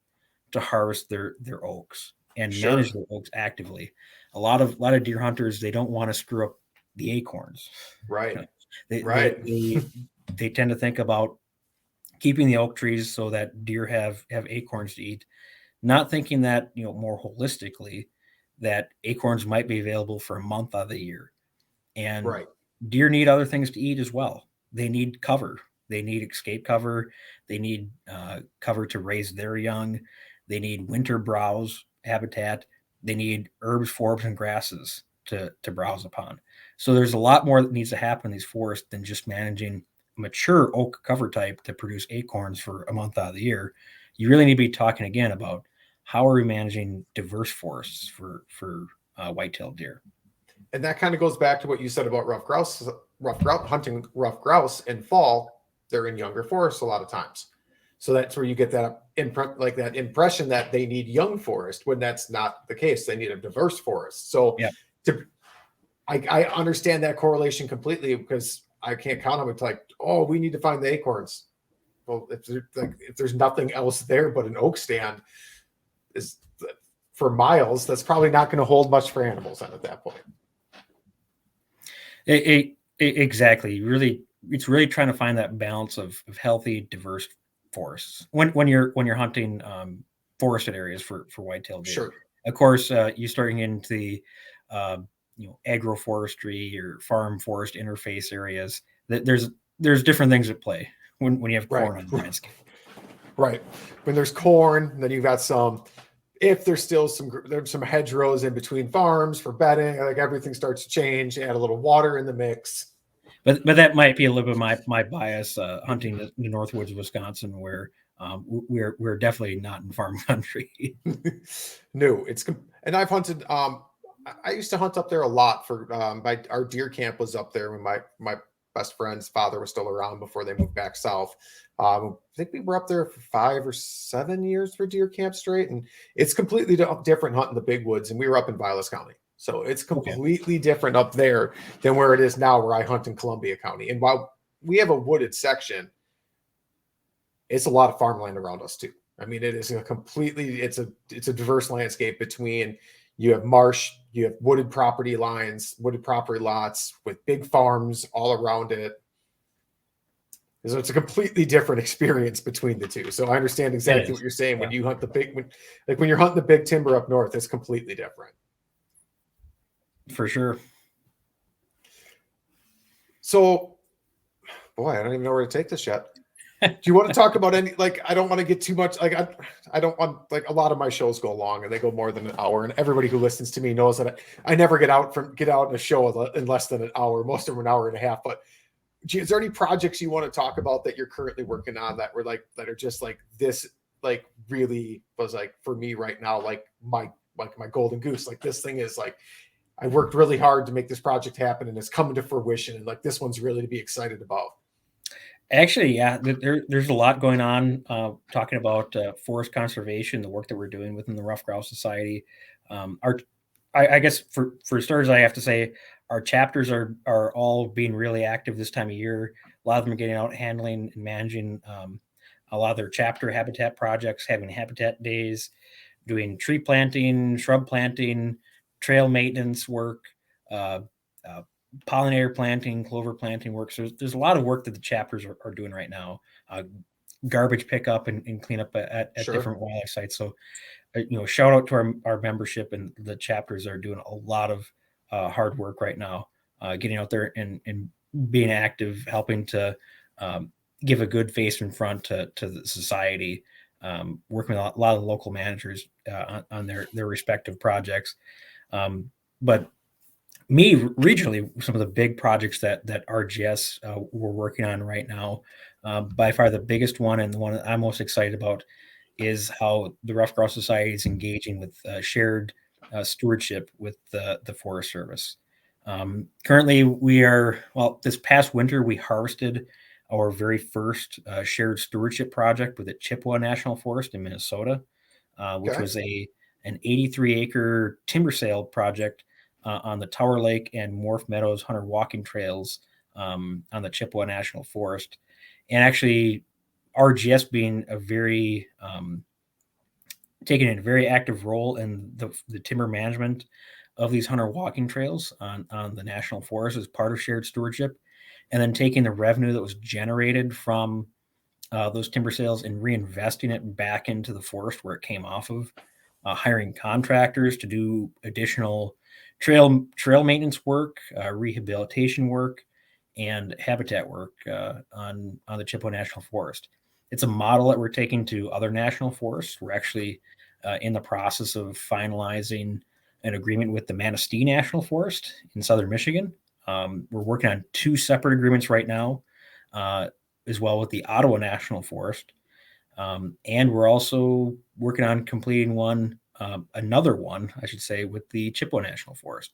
to harvest their oaks and Sure. manage their oaks actively. A lot of deer hunters, they don't want to screw up the acorns. Right. They, Right. they tend to think about keeping the oak trees so that deer have acorns to eat, not thinking that, more holistically, that acorns might be available for a month out of the year. And Right. deer need other things to eat as well. They need cover. They need escape cover. They need cover to raise their young. They need winter browse habitat. They need herbs, forbs, and grasses to browse upon. So there's a lot more that needs to happen in these forests than just managing mature oak cover type to produce acorns for a month out of the year. You really need to be talking again about how are we managing diverse forests for white-tailed deer. And that kind of goes back to what you said about ruffed grouse, hunting ruffed grouse in fall. They're in younger forests a lot of times. So that's where you get that impression that they need young forest when that's not the case. They need a diverse forest. So yeah. I understand that correlation completely, because I can't count on it like, oh, we need to find the acorns. Well, if there's nothing else there but an oak stand is for miles, that's probably not going to hold much for animals at that point. Exactly. It's really trying to find that balance of healthy, diverse forests when you're hunting forested areas for whitetail deer. Sure. Of course, you starting into the agroforestry or farm forest interface areas. There's different things at play when you have corn on the landscape. Right. When there's corn, then you've got if there's still some hedgerows in between farms for bedding, like everything starts to change. Add a little water in the mix. But that might be a little bit of my bias hunting the Northwoods of Wisconsin, where we're definitely not in farm country. No, and I've hunted. I used to hunt up there a lot for our deer camp was up there when my best friend's father was still around before they moved back south. I think we were up there for 5 or 7 years for deer camp straight, and it's completely different hunting the big woods. And we were up in Vilas County, so it's completely different up there than where it is now, where I hunt in Columbia County. And while we have a wooded section, it's a lot of farmland around us too. I mean, it is it's a diverse landscape between. You have marsh, you have wooded property lines, wooded property lots with big farms all around it. So it's a completely different experience between the two. So I understand exactly what you're saying. When you hunt when you're hunting the big timber up north, it's completely different. For sure. So, boy, I don't even know where to take this yet. Do you want to talk about I don't want to get too much, I don't want, a lot of my shows go long and they go more than an hour, and everybody who listens to me knows that I never get out in a show in less than an hour. Most of them an hour and a half. But is there any projects you want to talk about that you're currently working on that were that are just this, really was for me right now, my golden goose, this thing is I worked really hard to make this project happen and it's coming to fruition, and this one's really to be excited about? Actually, yeah, there's a lot going on talking about forest conservation, the work that we're doing within the Ruffed Grouse Society. I guess for starters, I have to say our chapters are all being really active this time of year. A lot of them are getting out, handling and managing a lot of their chapter habitat projects, having habitat days, doing tree planting, shrub planting, trail maintenance work, pollinator planting, clover planting work. So there's a lot of work that the chapters are doing right now. Garbage pickup and cleanup at Sure. different wildlife sites. So, shout out to our membership, and the chapters are doing a lot of hard work right now, getting out there and being active, helping to give a good face in front to the society, working with a lot of local managers on their respective projects. But me regionally, some of the big projects that RGS we're working on right now, by far the biggest one, and the one that I'm most excited about, is how the Ruffed Grouse Society is engaging with shared stewardship with the Forest Service. Currently, this past winter, we harvested our very first shared stewardship project with the Chippewa National Forest in Minnesota, which was an 83-acre timber sale project on the Tower Lake and Morph Meadows Hunter walking trails on the Chippewa National Forest. And actually, RGS being a very taking a very active role in the timber management of these hunter walking trails on the national forest as part of shared stewardship, and then taking the revenue that was generated from those timber sales and reinvesting it back into the forest where it came off of, hiring contractors to do additional trail maintenance work, rehabilitation work, and habitat work on the Chippewa National Forest. It's a model that we're taking to other national forests. We're actually in the process of finalizing an agreement with the Manistee National Forest in southern Michigan. We're working on 2 separate agreements right now, as well with the Ottawa National Forest. And we're also working on completing another one, I should say, with the Chippewa National Forest.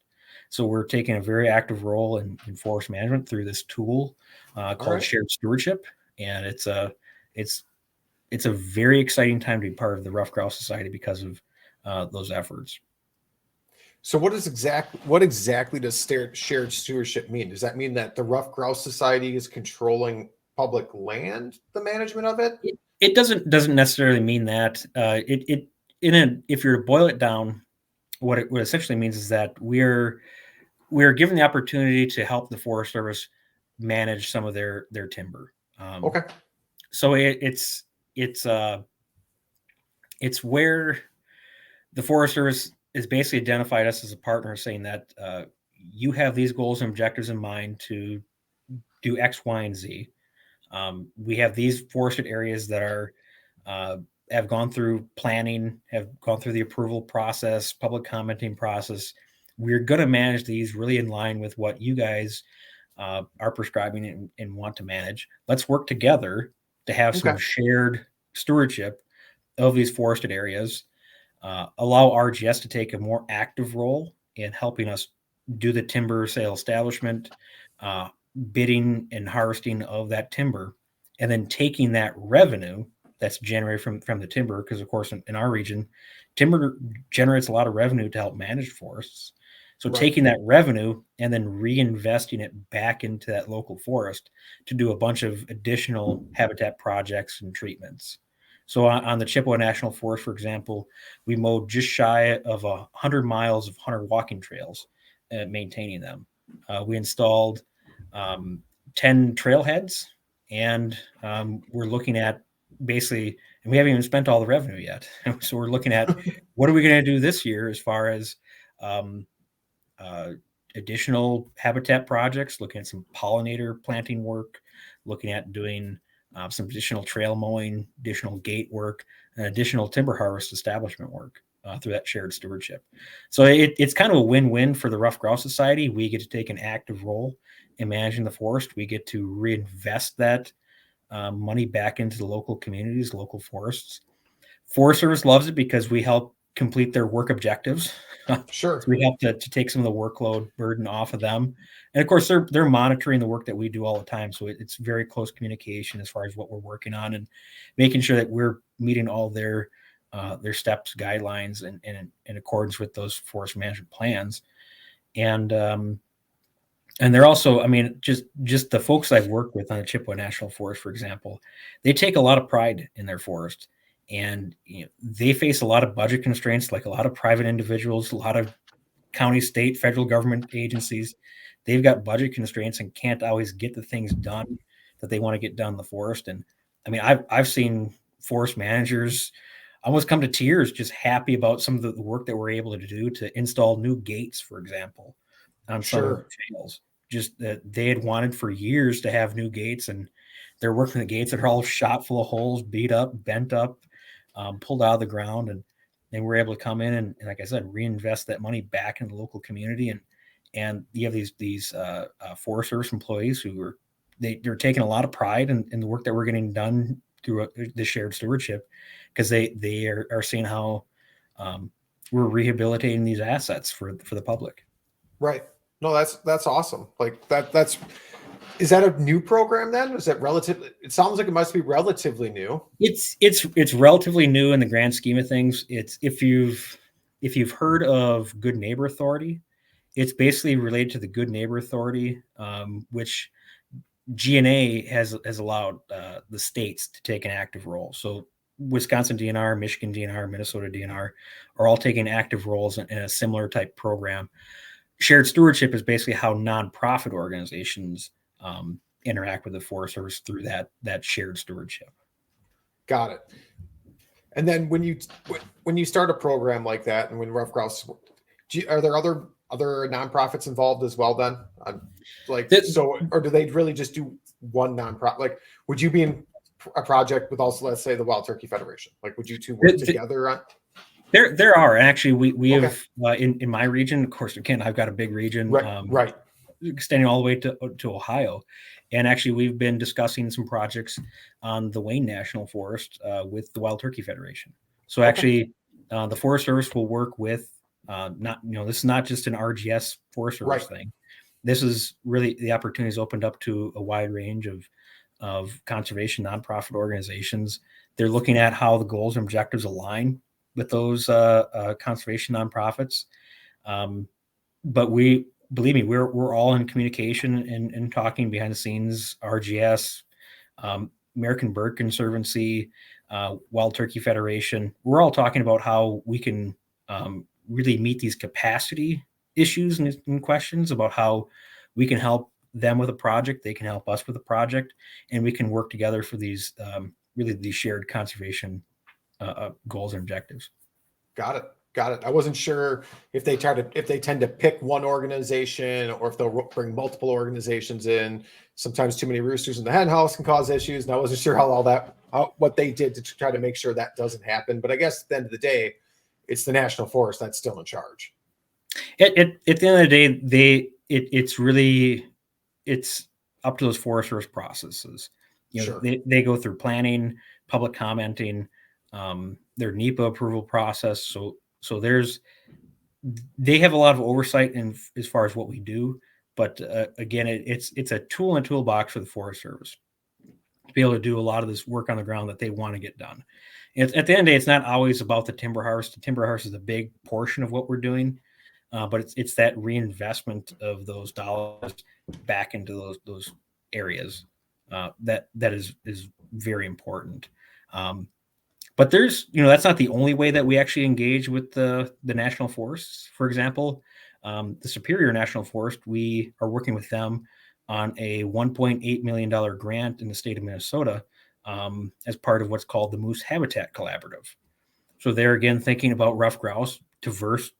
So we're taking a very active role in forest management through this tool called Shared Stewardship, and it's a very exciting time to be part of the Ruffed Grouse Society because of those efforts. So what exactly does shared stewardship mean? Does that mean that the Ruffed Grouse Society is controlling public land, the management of it? It doesn't necessarily mean that. If you're to boil it down, what it essentially means is that we're given the opportunity to help the Forest Service manage some of their timber. Okay. So it's where the Forest Service is basically identified us as a partner, saying that you have these goals and objectives in mind to do X, Y, and Z. We have these forested areas that are have gone through planning, have gone through the approval process, public commenting process. We're going to manage these really in line with what you guys are prescribing and want to manage. Let's work together to have some shared stewardship of these forested areas. Allow RGS to take a more active role in helping us do the timber sale establishment, bidding and harvesting of that timber, and then taking that revenue that's generated from the timber, because of course in our region, timber generates a lot of revenue to help manage forests. So taking that revenue and then reinvesting it back into that local forest to do a bunch of additional habitat projects and treatments. So on the Chippewa National Forest, for example, we mowed just shy of 100 miles of hunter walking trails, maintaining them. We installed 10 trailheads, and we're looking at basically, and we haven't even spent all the revenue yet. So we're looking at what are we going to do this year as far as additional habitat projects, looking at some pollinator planting work, looking at doing some additional trail mowing, additional gate work, and additional timber harvest establishment work through that shared stewardship. So it's kind of a win-win for the Ruffed Grouse Society. We get to take an active role in managing the forest. We get to reinvest that money back into the local communities, local forests. Forest Service loves it because we help complete their work objectives. Sure. So we help to take some of the workload burden off of them. And of course, they're monitoring the work that we do all the time. So it's very close communication as far as what we're working on and making sure that we're meeting all their steps, guidelines, and in accordance with those forest management plans. And they're also, I mean, just the folks I've worked with on the Chippewa National Forest, for example, they take a lot of pride in their forest. And they face a lot of budget constraints, like a lot of private individuals, a lot of county, state, federal government agencies. They've got budget constraints and can't always get the things done that they want to get done in the forest. And I mean, I've seen forest managers almost come to tears, just happy about some of the work that we're able to do to install new gates, for example, on some of the trails. Just that they had wanted for years to have new gates, and they're working the gates that are all shot full of holes, beat up, bent up, pulled out of the ground, and we're able to come in and like I said, reinvest that money back in the local community. And you have these Forest Service employees who they're taking a lot of pride in the work that we're getting done through the shared stewardship, because they are seeing how we're rehabilitating these assets for the public. Right. No, that's awesome. Like is that a new program then? Is that relatively? It sounds like it must be relatively new. It's relatively new in the grand scheme of things. It's if you've heard of Good Neighbor Authority, it's basically related to the Good Neighbor Authority, which GNA has allowed the states to take an active role. So Wisconsin DNR, Michigan DNR, Minnesota DNR are all taking active roles in a similar type program. Shared stewardship is basically how nonprofit organizations interact with the Forest Service through that shared stewardship. Got it. And then when you start a program like that, and when Rough Grouse, are there other nonprofits involved as well? Then, or do they really just do one nonprofit? Like, would you be in a project with also, let's say, the Wild Turkey Federation? Like, would you two work together on? There are, and actually we have in my region. Of course, again, I've got a big region, right, extending all the way to Ohio. And actually, we've been discussing some projects on the Wayne National Forest with the Wild Turkey Federation. So actually, the Forest Service will work with this is not just an RGS Forest Service thing. This is really the opportunities opened up to a wide range of conservation nonprofit organizations. They're looking at how the goals and objectives align with those conservation nonprofits. But believe me, we're all in communication and talking behind the scenes. RGS, American Bird Conservancy, Wild Turkey Federation. We're all talking about how we can really meet these capacity issues and questions about how we can help them with a project. They can help us with a project, and we can work together for these really these shared conservation goals and objectives. Got it. I wasn't sure if they tend to pick one organization or if they'll bring multiple organizations in. Sometimes too many roosters in the hen house can cause issues. And I wasn't sure what they did to try to make sure that doesn't happen. But I guess at the end of the day, it's the National Forest that's still in charge. At the end of the day, it's up to those Forest Service processes. They go through planning, public commenting, their NEPA approval process. So they have a lot of oversight in as far as what we do, but again, it's a tool in a toolbox for the Forest Service to be able to do a lot of this work on the ground that they want to get done. At the end of the day, it's not always about the timber harvest. The timber harvest is a big portion of what we're doing, but it's that reinvestment of those dollars back into those areas that is very important. But there's, that's not the only way that we actually engage with the national forests. For example, the Superior National Forest, we are working with them on a $1.8 million grant in the state of Minnesota as part of what's called the Moose Habitat Collaborative. So they're, again, thinking about rough grouse, diverse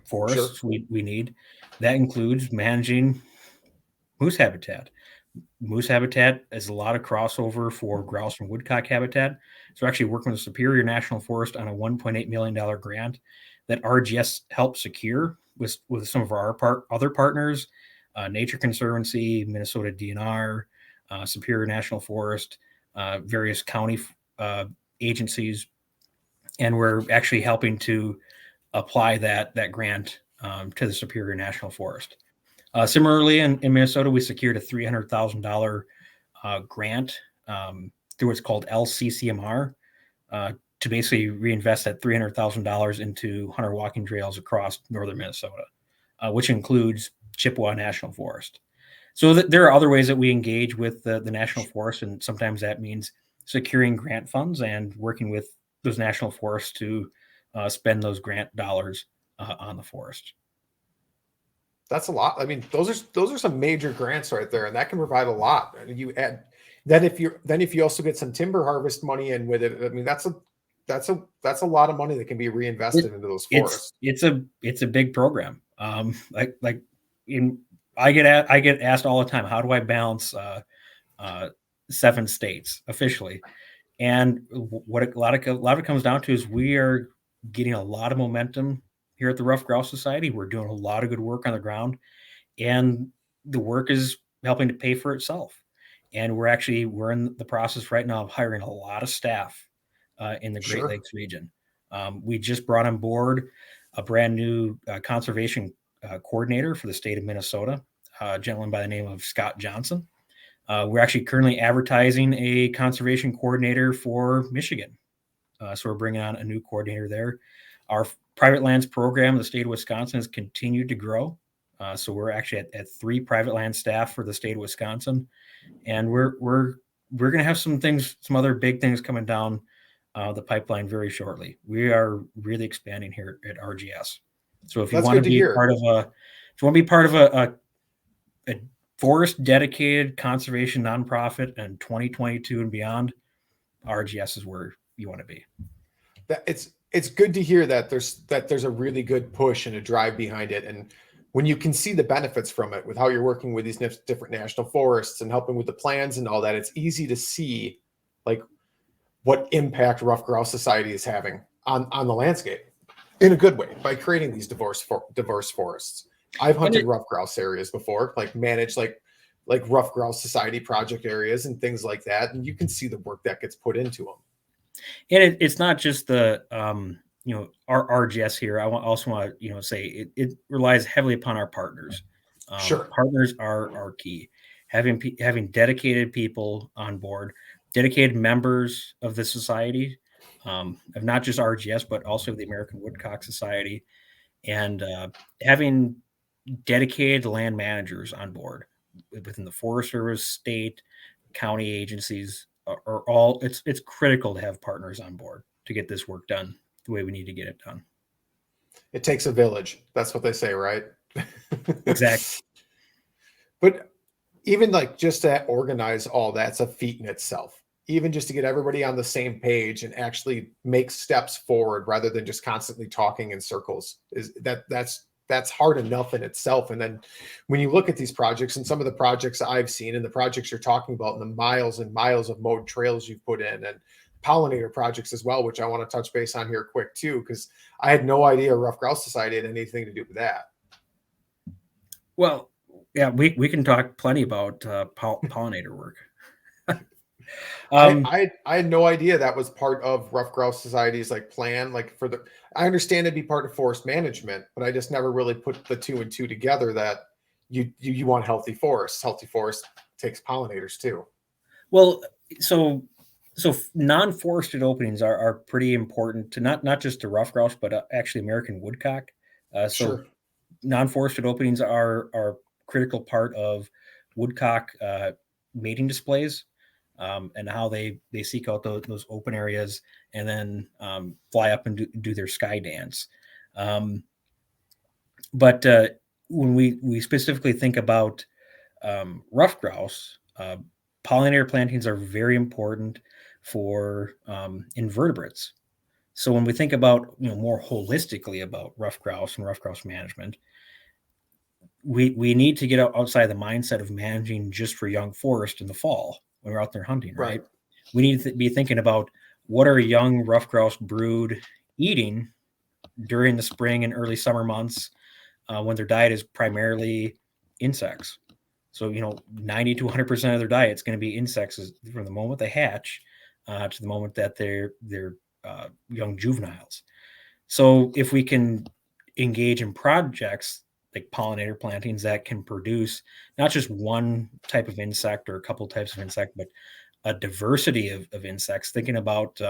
forests we need. That includes managing moose habitat. Moose habitat is a lot of crossover for grouse and woodcock habitat. So actually working with the Superior National Forest on a $1.8 million grant that RGS helped secure with some of our other partners, Nature Conservancy, Minnesota DNR, Superior National Forest, various county agencies. And we're actually helping to apply that grant to the Superior National Forest. Similarly, in Minnesota, we secured a $300,000 grant through what's called LCCMR to basically reinvest that $300,000 into hunter walking trails across northern Minnesota, which includes Chippewa National Forest. So there are other ways that we engage with the National Forest, and sometimes that means securing grant funds and working with those national forests to spend those grant dollars on the forest. That's a lot. I mean, those are some major grants right there, and that can provide a lot. And you add if you also get some timber harvest money in with it, I mean, that's a lot of money that can be reinvested into those forests. It's a big program. I get asked all the time, how do I balance 7 states officially? And what a lot of it comes down to is we are getting a lot of momentum here at the Rough Grouse Society. We're doing a lot of good work on the ground, and the work is helping to pay for itself. And we're in the process right now of hiring a lot of staff in the Great Lakes region. We just brought on board a brand new conservation coordinator for the state of Minnesota, a gentleman by the name of Scott Johnson. We're actually currently advertising a conservation coordinator for Michigan. So we're bringing on a new coordinator there. Our private lands program in the state of Wisconsin has continued to grow. So we're actually at 3 private land staff for the state of Wisconsin. And we're going to have some other big things coming down the pipeline very shortly. We are really expanding here at RGS. So if you That's want to good to be hear. part of a forest dedicated conservation nonprofit in 2022 and beyond, RGS is where you want to be. It's good to hear that there's a really good push and a drive behind it. And when you can see the benefits from it with how you're working with these different national forests and helping with the plans and all that, it's easy to see like what impact Ruffed Grouse Society is having on the landscape in a good way by creating these diverse forests. I've hunted ruffed grouse areas before, like managed like Ruffed Grouse Society project areas and things like that. And you can see the work that gets put into them. And it's not just the our RGS here. I also want to say it relies heavily upon our partners. Sure. Partners are key. Having dedicated people on board, dedicated members of the society, of not just RGS but also the American Woodcock Society, and having dedicated land managers on board within the Forest Service, state, county agencies are all. It's critical to have partners on board to get this work done the way we need to get it done. It takes a village. That's what they say, right? Exactly. But even like just to organize all that's a feat in itself. Even just to get everybody on the same page and actually make steps forward rather than just constantly talking in circles that's hard enough in itself. And then when you look at these projects and some of the projects I've seen and the projects you're talking about and the miles and miles of mowed trails you've put in and pollinator projects as well, which I want to touch base on here quick too, because I had no idea Ruffed Grouse Society had anything to do with that. Well, yeah, we can talk plenty about pollinator work. I had no idea that was part of Ruffed Grouse Society's like plan. Like I understand it'd be part of forest management, but I just never really put the two and two together that you want healthy forests. Healthy forest takes pollinators too. Well, so non-forested openings are pretty important to not just to ruffed grouse, but actually American woodcock. Sure. Non-forested openings are critical part of woodcock mating displays. And how they seek out those open areas and then fly up and do their sky dance. But when we specifically think about ruffed grouse, pollinator plantings are very important for invertebrates. So when we think about more holistically about ruffed grouse and ruffed grouse management, we need to get outside the mindset of managing just for young forest in the fall when we're out there hunting, right? We need to be thinking about what are young ruffed grouse brood eating during the spring and early summer months when their diet is primarily insects. So, 90 to 100% of their diet is going to be insects from the moment they hatch to the moment that they're young juveniles. So if we can engage in projects like pollinator plantings that can produce not just one type of insect or a couple types of insect, but a diversity of insects, thinking about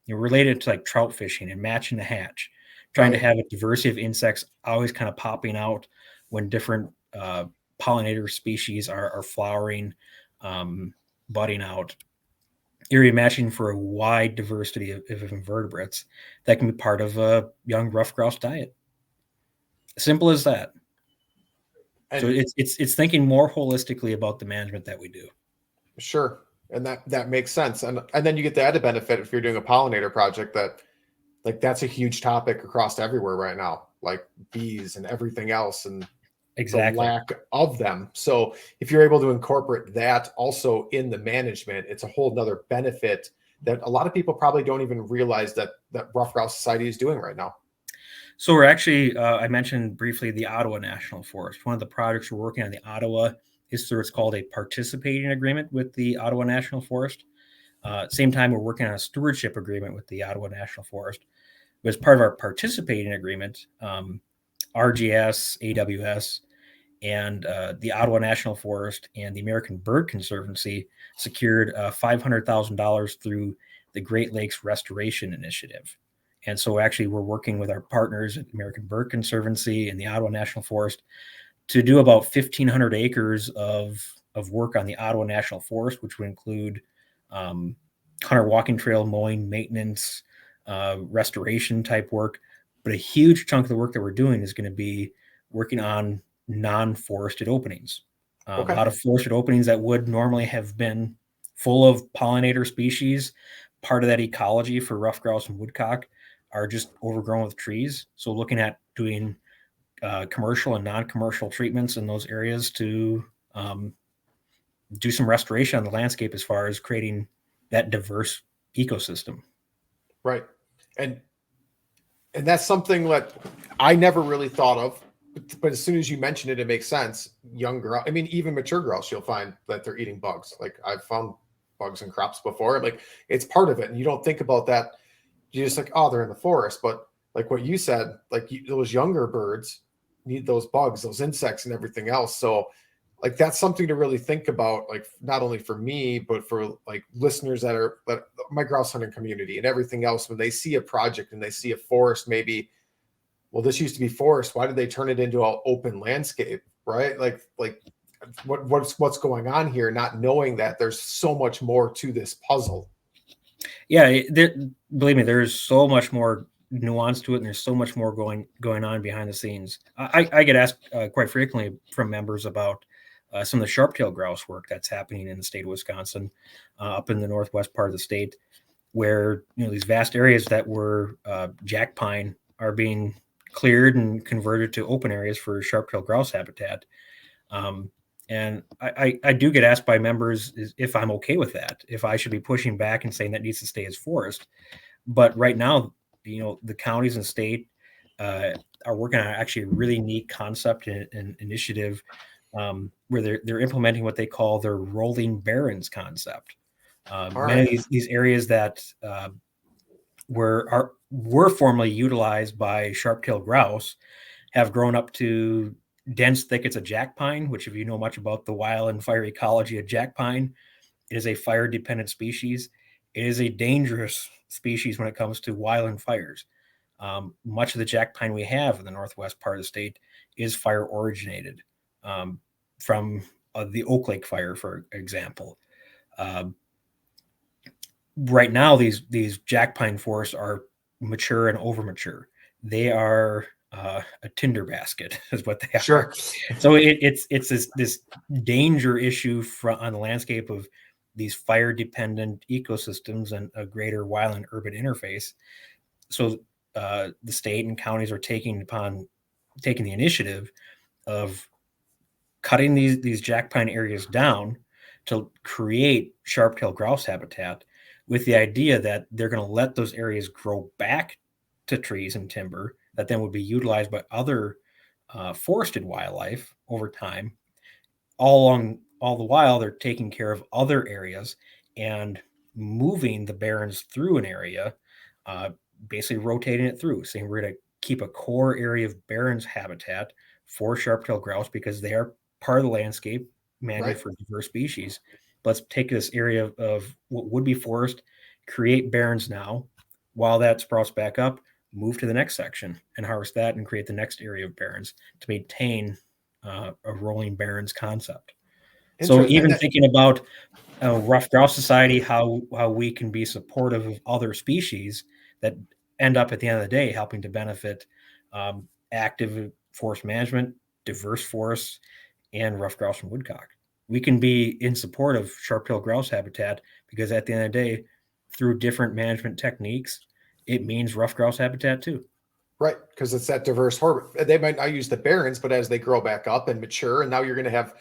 related to like trout fishing and matching the hatch, trying to have a diversity of insects always kind of popping out when different pollinator species are flowering, budding out. Area matching for a wide diversity of invertebrates that can be part of a young ruffed grouse diet. Simple as that. And so it's thinking more holistically about the management that we do. Sure. And that makes sense. And then you get the added benefit if you're doing a pollinator project that like that's a huge topic across everywhere right now, like bees and everything else and the lack of them. So if you're able to incorporate that also in the management, it's a whole nother benefit that a lot of people probably don't even realize that Ruffed Grouse Society is doing right now. So we're actually, I mentioned briefly the Ottawa National Forest. One of the projects we're working on in the Ottawa is through what's called a participating agreement with the Ottawa National Forest. Same time, we're working on a stewardship agreement with the Ottawa National Forest. As part of our participating agreement, RGS, AWS, and the Ottawa National Forest and the American Bird Conservancy secured $500,000 through the Great Lakes Restoration Initiative. And so actually we're working with our partners at the American Bird Conservancy and the Ottawa National Forest to do about 1,500 acres of work on the Ottawa National Forest, which would include hunter walking trail mowing, maintenance, restoration type work. But a huge chunk of the work that we're doing is going to be working on non-forested openings. A lot of forested openings that would normally have been full of pollinator species, part of that ecology for ruffed grouse and woodcock, are just overgrown with trees. So looking at doing commercial and non-commercial treatments in those areas to do some restoration on the landscape as far as creating that diverse ecosystem. Right. And that's something that I never really thought of, but as soon as you mention it, it makes sense. Young grouse, I mean, even mature grouse, you'll find that they're eating bugs. Like I've found bugs in crops before. Like it's part of it. And you don't think about that. You're just like, oh, they're in the forest. But like what you said, like those younger birds need those bugs, those insects and everything else. So like that's something to really think about, like not only for me, but for like listeners that my grouse hunting community and everything else. When they see a project and they see a forest, maybe, well, this used to be forest. Why did they turn it into an open landscape? Right? Like what's going on here? Not knowing that there's so much more to this puzzle. Yeah, believe me, there's so much more nuance to it, and there's so much more going on behind the scenes. I get asked quite frequently from members about some of the sharp-tailed grouse work that's happening in the state of Wisconsin, up in the northwest part of the state, where these vast areas that were jack pine are being cleared and converted to open areas for sharp-tailed grouse habitat. And I do get asked by members if I'm okay with that, if I should be pushing back and saying that needs to stay as forest. But right now, the counties and state are working on actually a really neat concept and initiative where they're implementing what they call their rolling barrens concept. Many of these areas that were formerly utilized by sharp-tailed grouse have grown up to dense thickets of jack pine, which if you know much about the wild and fire ecology of jack pine, it is a fire-dependent species. It is a dangerous species when it comes to wildland fires. Much of the jack pine we have in the northwest part of the state is fire originated from the Oak Lake fire, for example. Right now, these jack pine forests are mature and over mature. They are a tinder basket is what they are. Sure. So it's this danger issue on the landscape of these fire dependent ecosystems and a greater wild and urban interface. So the state and counties are taking the initiative of cutting these jack pine areas down to create sharp-tailed grouse habitat, with the idea that they're going to let those areas grow back to trees and timber that then would be utilized by other forested wildlife over time. All the while, they're taking care of other areas and moving the barrens through an area, basically rotating it through, saying we're going to keep a core area of barrens habitat for sharp-tailed grouse because they are part of the landscape managed for diverse species. Let's take this area of what would be forest, create barrens now. While that sprouts back up, move to the next section and harvest that and create the next area of barrens to maintain a rolling barrens concept. So even thinking about Ruffed Grouse Society, how we can be supportive of other species that end up at the end of the day helping to benefit active forest management, diverse forests, and ruffed grouse and woodcock. We can be in support of sharp-tailed grouse habitat because at the end of the day, through different management techniques, it means ruffed grouse habitat too. Right, because it's that diverse harbor. They might not use the barrens, but as they grow back up and mature, and now you're going to have,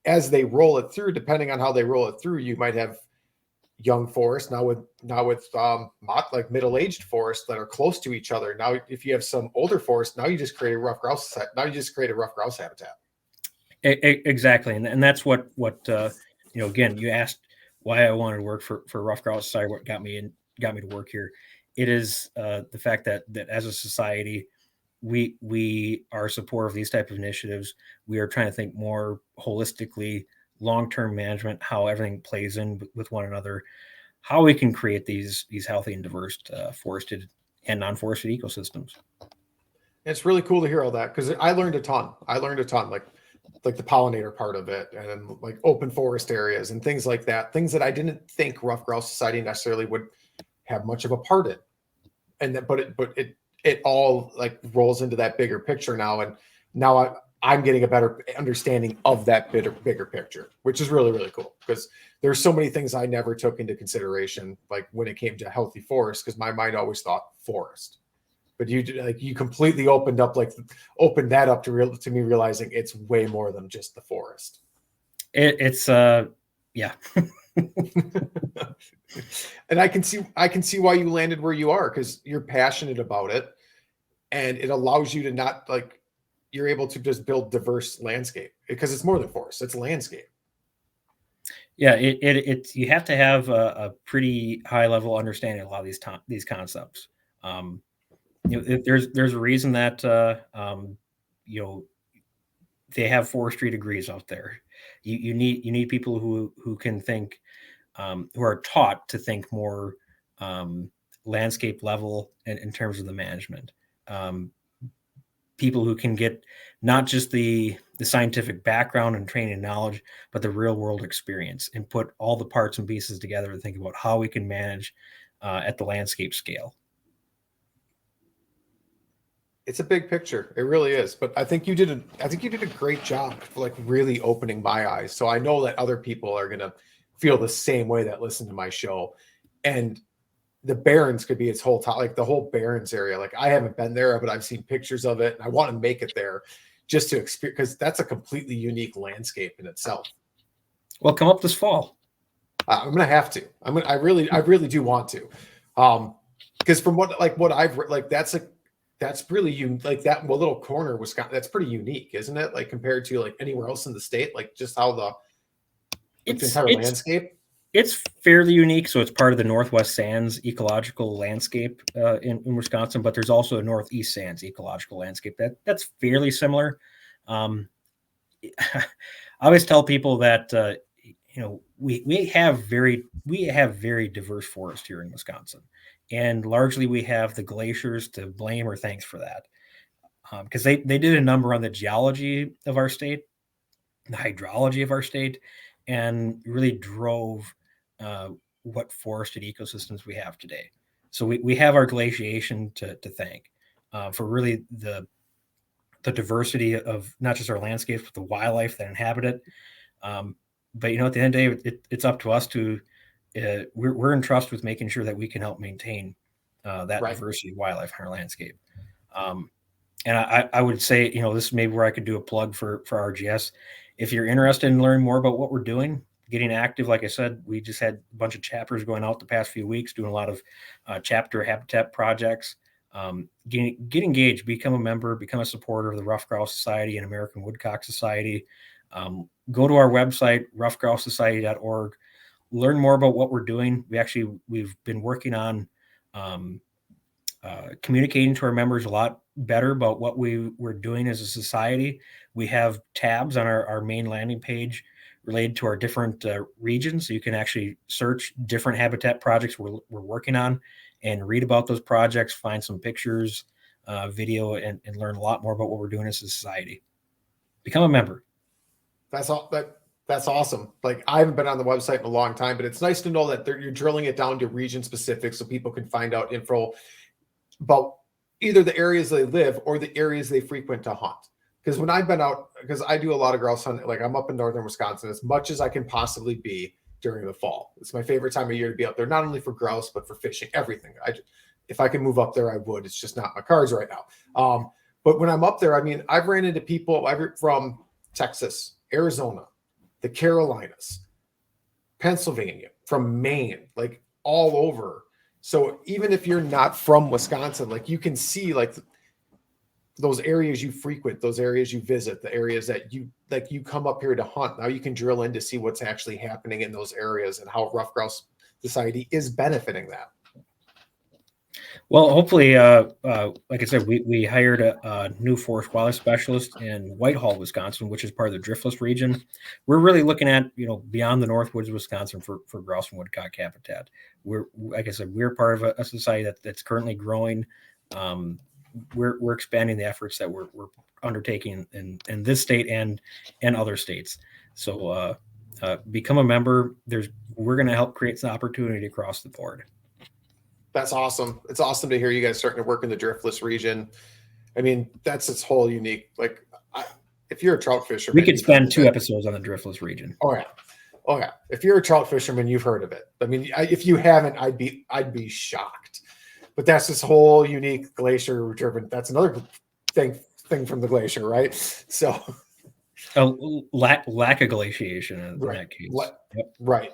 as they roll it through, depending on how they roll it through, you might have young forest now with like middle-aged forests that are close to each other. Now, if you have some older forest, now you just create a ruffed grouse. Now you just create a ruffed grouse habitat. Exactly, and that's what again, you asked why I wanted to work for Ruffed Grouse Society, what got me to work here. It is the fact that as a society, we are supportive of these type of initiatives. We are trying to think more holistically, long-term management, how everything plays in with one another, how we can create these healthy and diverse forested and non-forested ecosystems. It's really cool to hear all that because I learned a ton. Like like the pollinator part of it, and then like open forest areas and things like that, things that I didn't think Rough Grouse Society necessarily would have much of a part in. And then, but it all like rolls into that bigger picture now. And now I'm getting a better understanding of that bigger picture, which is really, really cool, because there's so many things I never took into consideration, like when it came to healthy forest, because my mind always thought forest. But you completely opened that up to me realizing it's way more than just the forest. It's yeah. And I can see why you landed where you are, because you're passionate about it, and it allows you to not like, you're able to just build diverse landscape, because it's more than forest, it's landscape. Yeah, it's you have to have a pretty high level understanding of a lot of these concepts. There's a reason that they have forestry degrees out there. You need people who can think, who are taught to think more landscape level in terms of the management. People who can get not just the scientific background and training and knowledge, but the real world experience, and put all the parts and pieces together to think about how we can manage at the landscape scale. It's a big picture. It really is. But I think you did a great job for like really opening my eyes. So I know that other people are going to feel the same way that listen to my show. And the Barrens could be its whole top, like the whole Barrens area. Like I haven't been there, but I've seen pictures of it, and I want to make it there just to experience, because that's a completely unique landscape in itself. Well, come up this fall. I'm going to have to. I really do want to. Because from what I've like, that's really like that little corner Wisconsin, that's pretty unique, isn't it? Like compared to like anywhere else in the state, like just how the entire landscape. It's fairly unique. So it's part of the Northwest Sands ecological landscape in Wisconsin, but there's also a Northeast Sands ecological landscape that's fairly similar. I always tell people that we have very diverse forest here in Wisconsin, and largely we have the glaciers to blame, or thanks for that, because they did a number on the geology of our state, the hydrology of our state, and really drove what forested ecosystems we have today. So we have our glaciation to thank for really the diversity of not just our landscapes, but the wildlife that inhabit it. But at the end of the day, it's up to us to we're entrusted with making sure that we can help maintain that diversity of wildlife in our landscape. And I would say, this is maybe where I could do a plug for RGS. If you're interested in learning more about what we're doing, getting active, like I said, we just had a bunch of chapters going out the past few weeks, doing a lot of chapter habitat projects. Get engaged, become a member, become a supporter of the Rough Grouse Society and American Woodcock Society. Go to our website, roughgrousesociety.org. Learn more about what we're doing. We've been working on communicating to our members a lot better about what we're doing as a society. We have tabs on our main landing page related to our different regions. So you can actually search different habitat projects we're working on and read about those projects, find some pictures, video, and learn a lot more about what we're doing as a society. Become a member. That's awesome. Like I haven't been on the website in a long time, but it's nice to know that you're drilling it down to region specific so people can find out info about either the areas they live or the areas they frequent to hunt. Because when I've been out, because I do a lot of grouse hunting, like I'm up in northern Wisconsin as much as I can possibly be during the fall. It's my favorite time of year to be out there, not only for grouse, but for fishing, everything. If I can move up there, I would. It's just not my cards right now. But when I'm up there, I mean, I've ran into people from Texas, Arizona, the Carolinas, Pennsylvania, from Maine, like all over. So even if you're not from Wisconsin, like you can see like those areas you frequent, those areas you visit, the areas that you come up here to hunt. Now you can drill in to see what's actually happening in those areas and how Rough Grouse Society is benefiting that. Well, hopefully, like I said, we hired a new forest wildlife specialist in Whitehall, Wisconsin, which is part of the Driftless region. We're really looking at, beyond the Northwoods, Wisconsin for grouse and woodcock habitat. Like I said, we're part of a society that's currently growing. we're expanding the efforts that we're undertaking in this state and other states. So become a member. We're going to help create some opportunity across the board. That's awesome. It's awesome to hear you guys starting to work in the driftless region. I mean, that's its whole unique, like, if you're a trout fisherman, we could spend 2 episodes on the driftless region. Oh yeah. If you're a trout fisherman, you've heard of it. I mean, if you haven't, I'd be shocked. But that's this whole unique glacier driven. That's another thing from the glacier, right? So, lack of glaciation in that case. Yep. Right.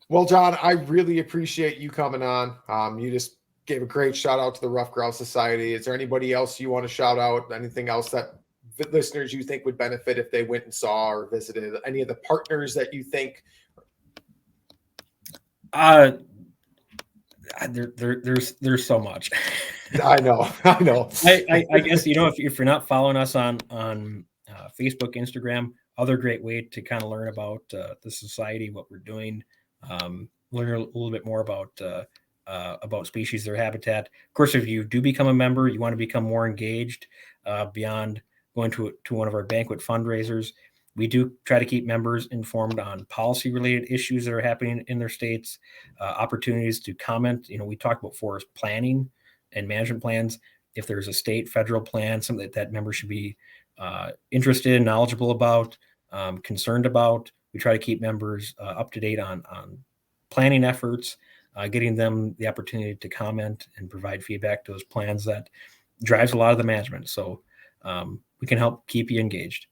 Well, John, I really appreciate you coming on. You just gave a great shout out to the Ruffed Grouse Society. Is there anybody else you want to shout out? Anything else that listeners you think would benefit if they went and saw or visited? Any of the partners that you think? There's so much. I know. I guess, if you're not following us on Facebook, Instagram, other great way to kind of learn about the society, what we're doing, learn a little bit more about species, their habitat. Of course, if you do become a member, you want to become more engaged beyond going to one of our banquet fundraisers. We do try to keep members informed on policy-related issues that are happening in their states, opportunities to comment. We talk about forest planning and management plans. If there's a state, federal plan, something that member should be interested in, knowledgeable about, concerned about, we try to keep members up to date on planning efforts, getting them the opportunity to comment and provide feedback to those plans. That drives a lot of the management. So we can help keep you engaged.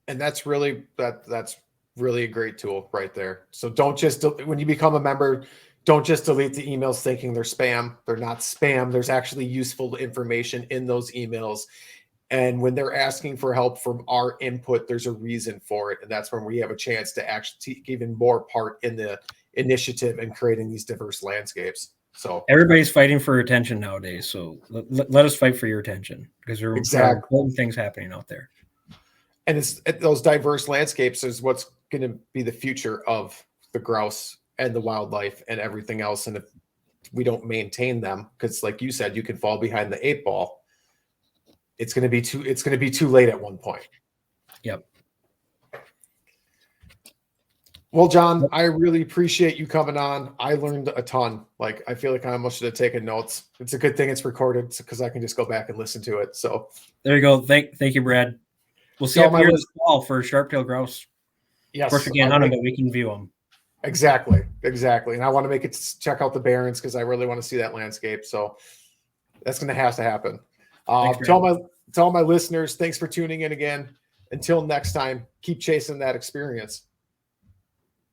And that's really a great tool right there. So don't just, when you become a member, don't just delete the emails thinking they're spam. They're not spam. There's actually useful information in those emails. And when they're asking for help from our input, there's a reason for it. And that's when we have a chance to actually take even more part in the initiative and creating these diverse landscapes. So everybody's fighting for attention nowadays. So let us fight for your attention, because there are important things happening out there. And those diverse landscapes is what's going to be the future of the grouse and the wildlife and everything else. And if we don't maintain them, because like you said, you can fall behind the 8 ball. It's going to be too late at one point. Yep. Well, John, I really appreciate you coming on. I learned a ton. Like, I feel like I almost should have taken notes. It's a good thing it's recorded because I can just go back and listen to it. So there you go. Thank you, Brad. We'll see you up here this fall for sharp-tailed grouse. Yes. Of course, we can't hunt them, but we can view them. Exactly. And I want to make it check out the Barrens because I really want to see that landscape. So that's going to have to happen. Tell my listeners, thanks for tuning in again. Until next time, keep chasing that experience.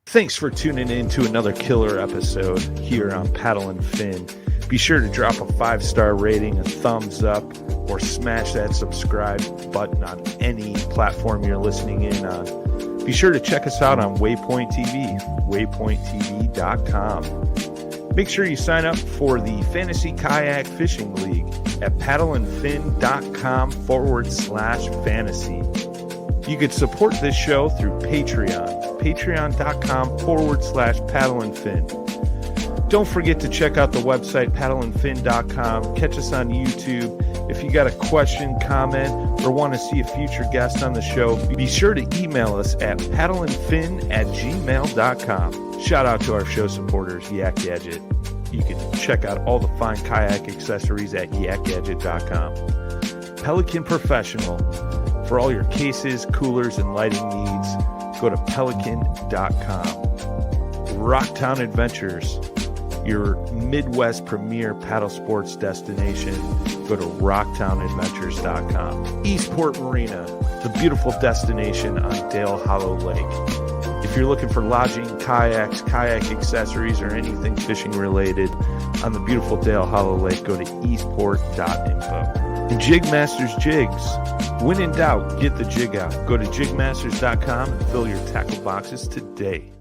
Thanks for tuning in to another killer episode here on Paddle and Fin. Be sure to drop a 5-star rating, a thumbs up, or smash that subscribe button on any platform you're listening in on. Be sure to check us out on Waypoint TV, waypointtv.com. Make sure you sign up for the Fantasy Kayak Fishing League at paddleandfin.com/fantasy. You could support this show through Patreon, patreon.com/paddleandfin. Don't forget to check out the website, paddleandfin.com. Catch us on YouTube. If you got a question, comment, or want to see a future guest on the show, be sure to email us at paddleandfin@gmail.com. Shout out to our show supporters, Yak Gadget. You can check out all the fine kayak accessories at yakgadget.com. Pelican Professional. For all your cases, coolers, and lighting needs, go to pelican.com. Rocktown Adventures, your Midwest premier paddle sports destination. Go to rocktownadventures.com. Eastport Marina, the beautiful destination on Dale Hollow Lake. If you're looking for lodging, kayaks, kayak accessories, or anything fishing related on the beautiful Dale Hollow Lake, go to eastport.info. And Jigmasters Jigs. When in doubt, get the jig out. Go to jigmasters.com and fill your tackle boxes today.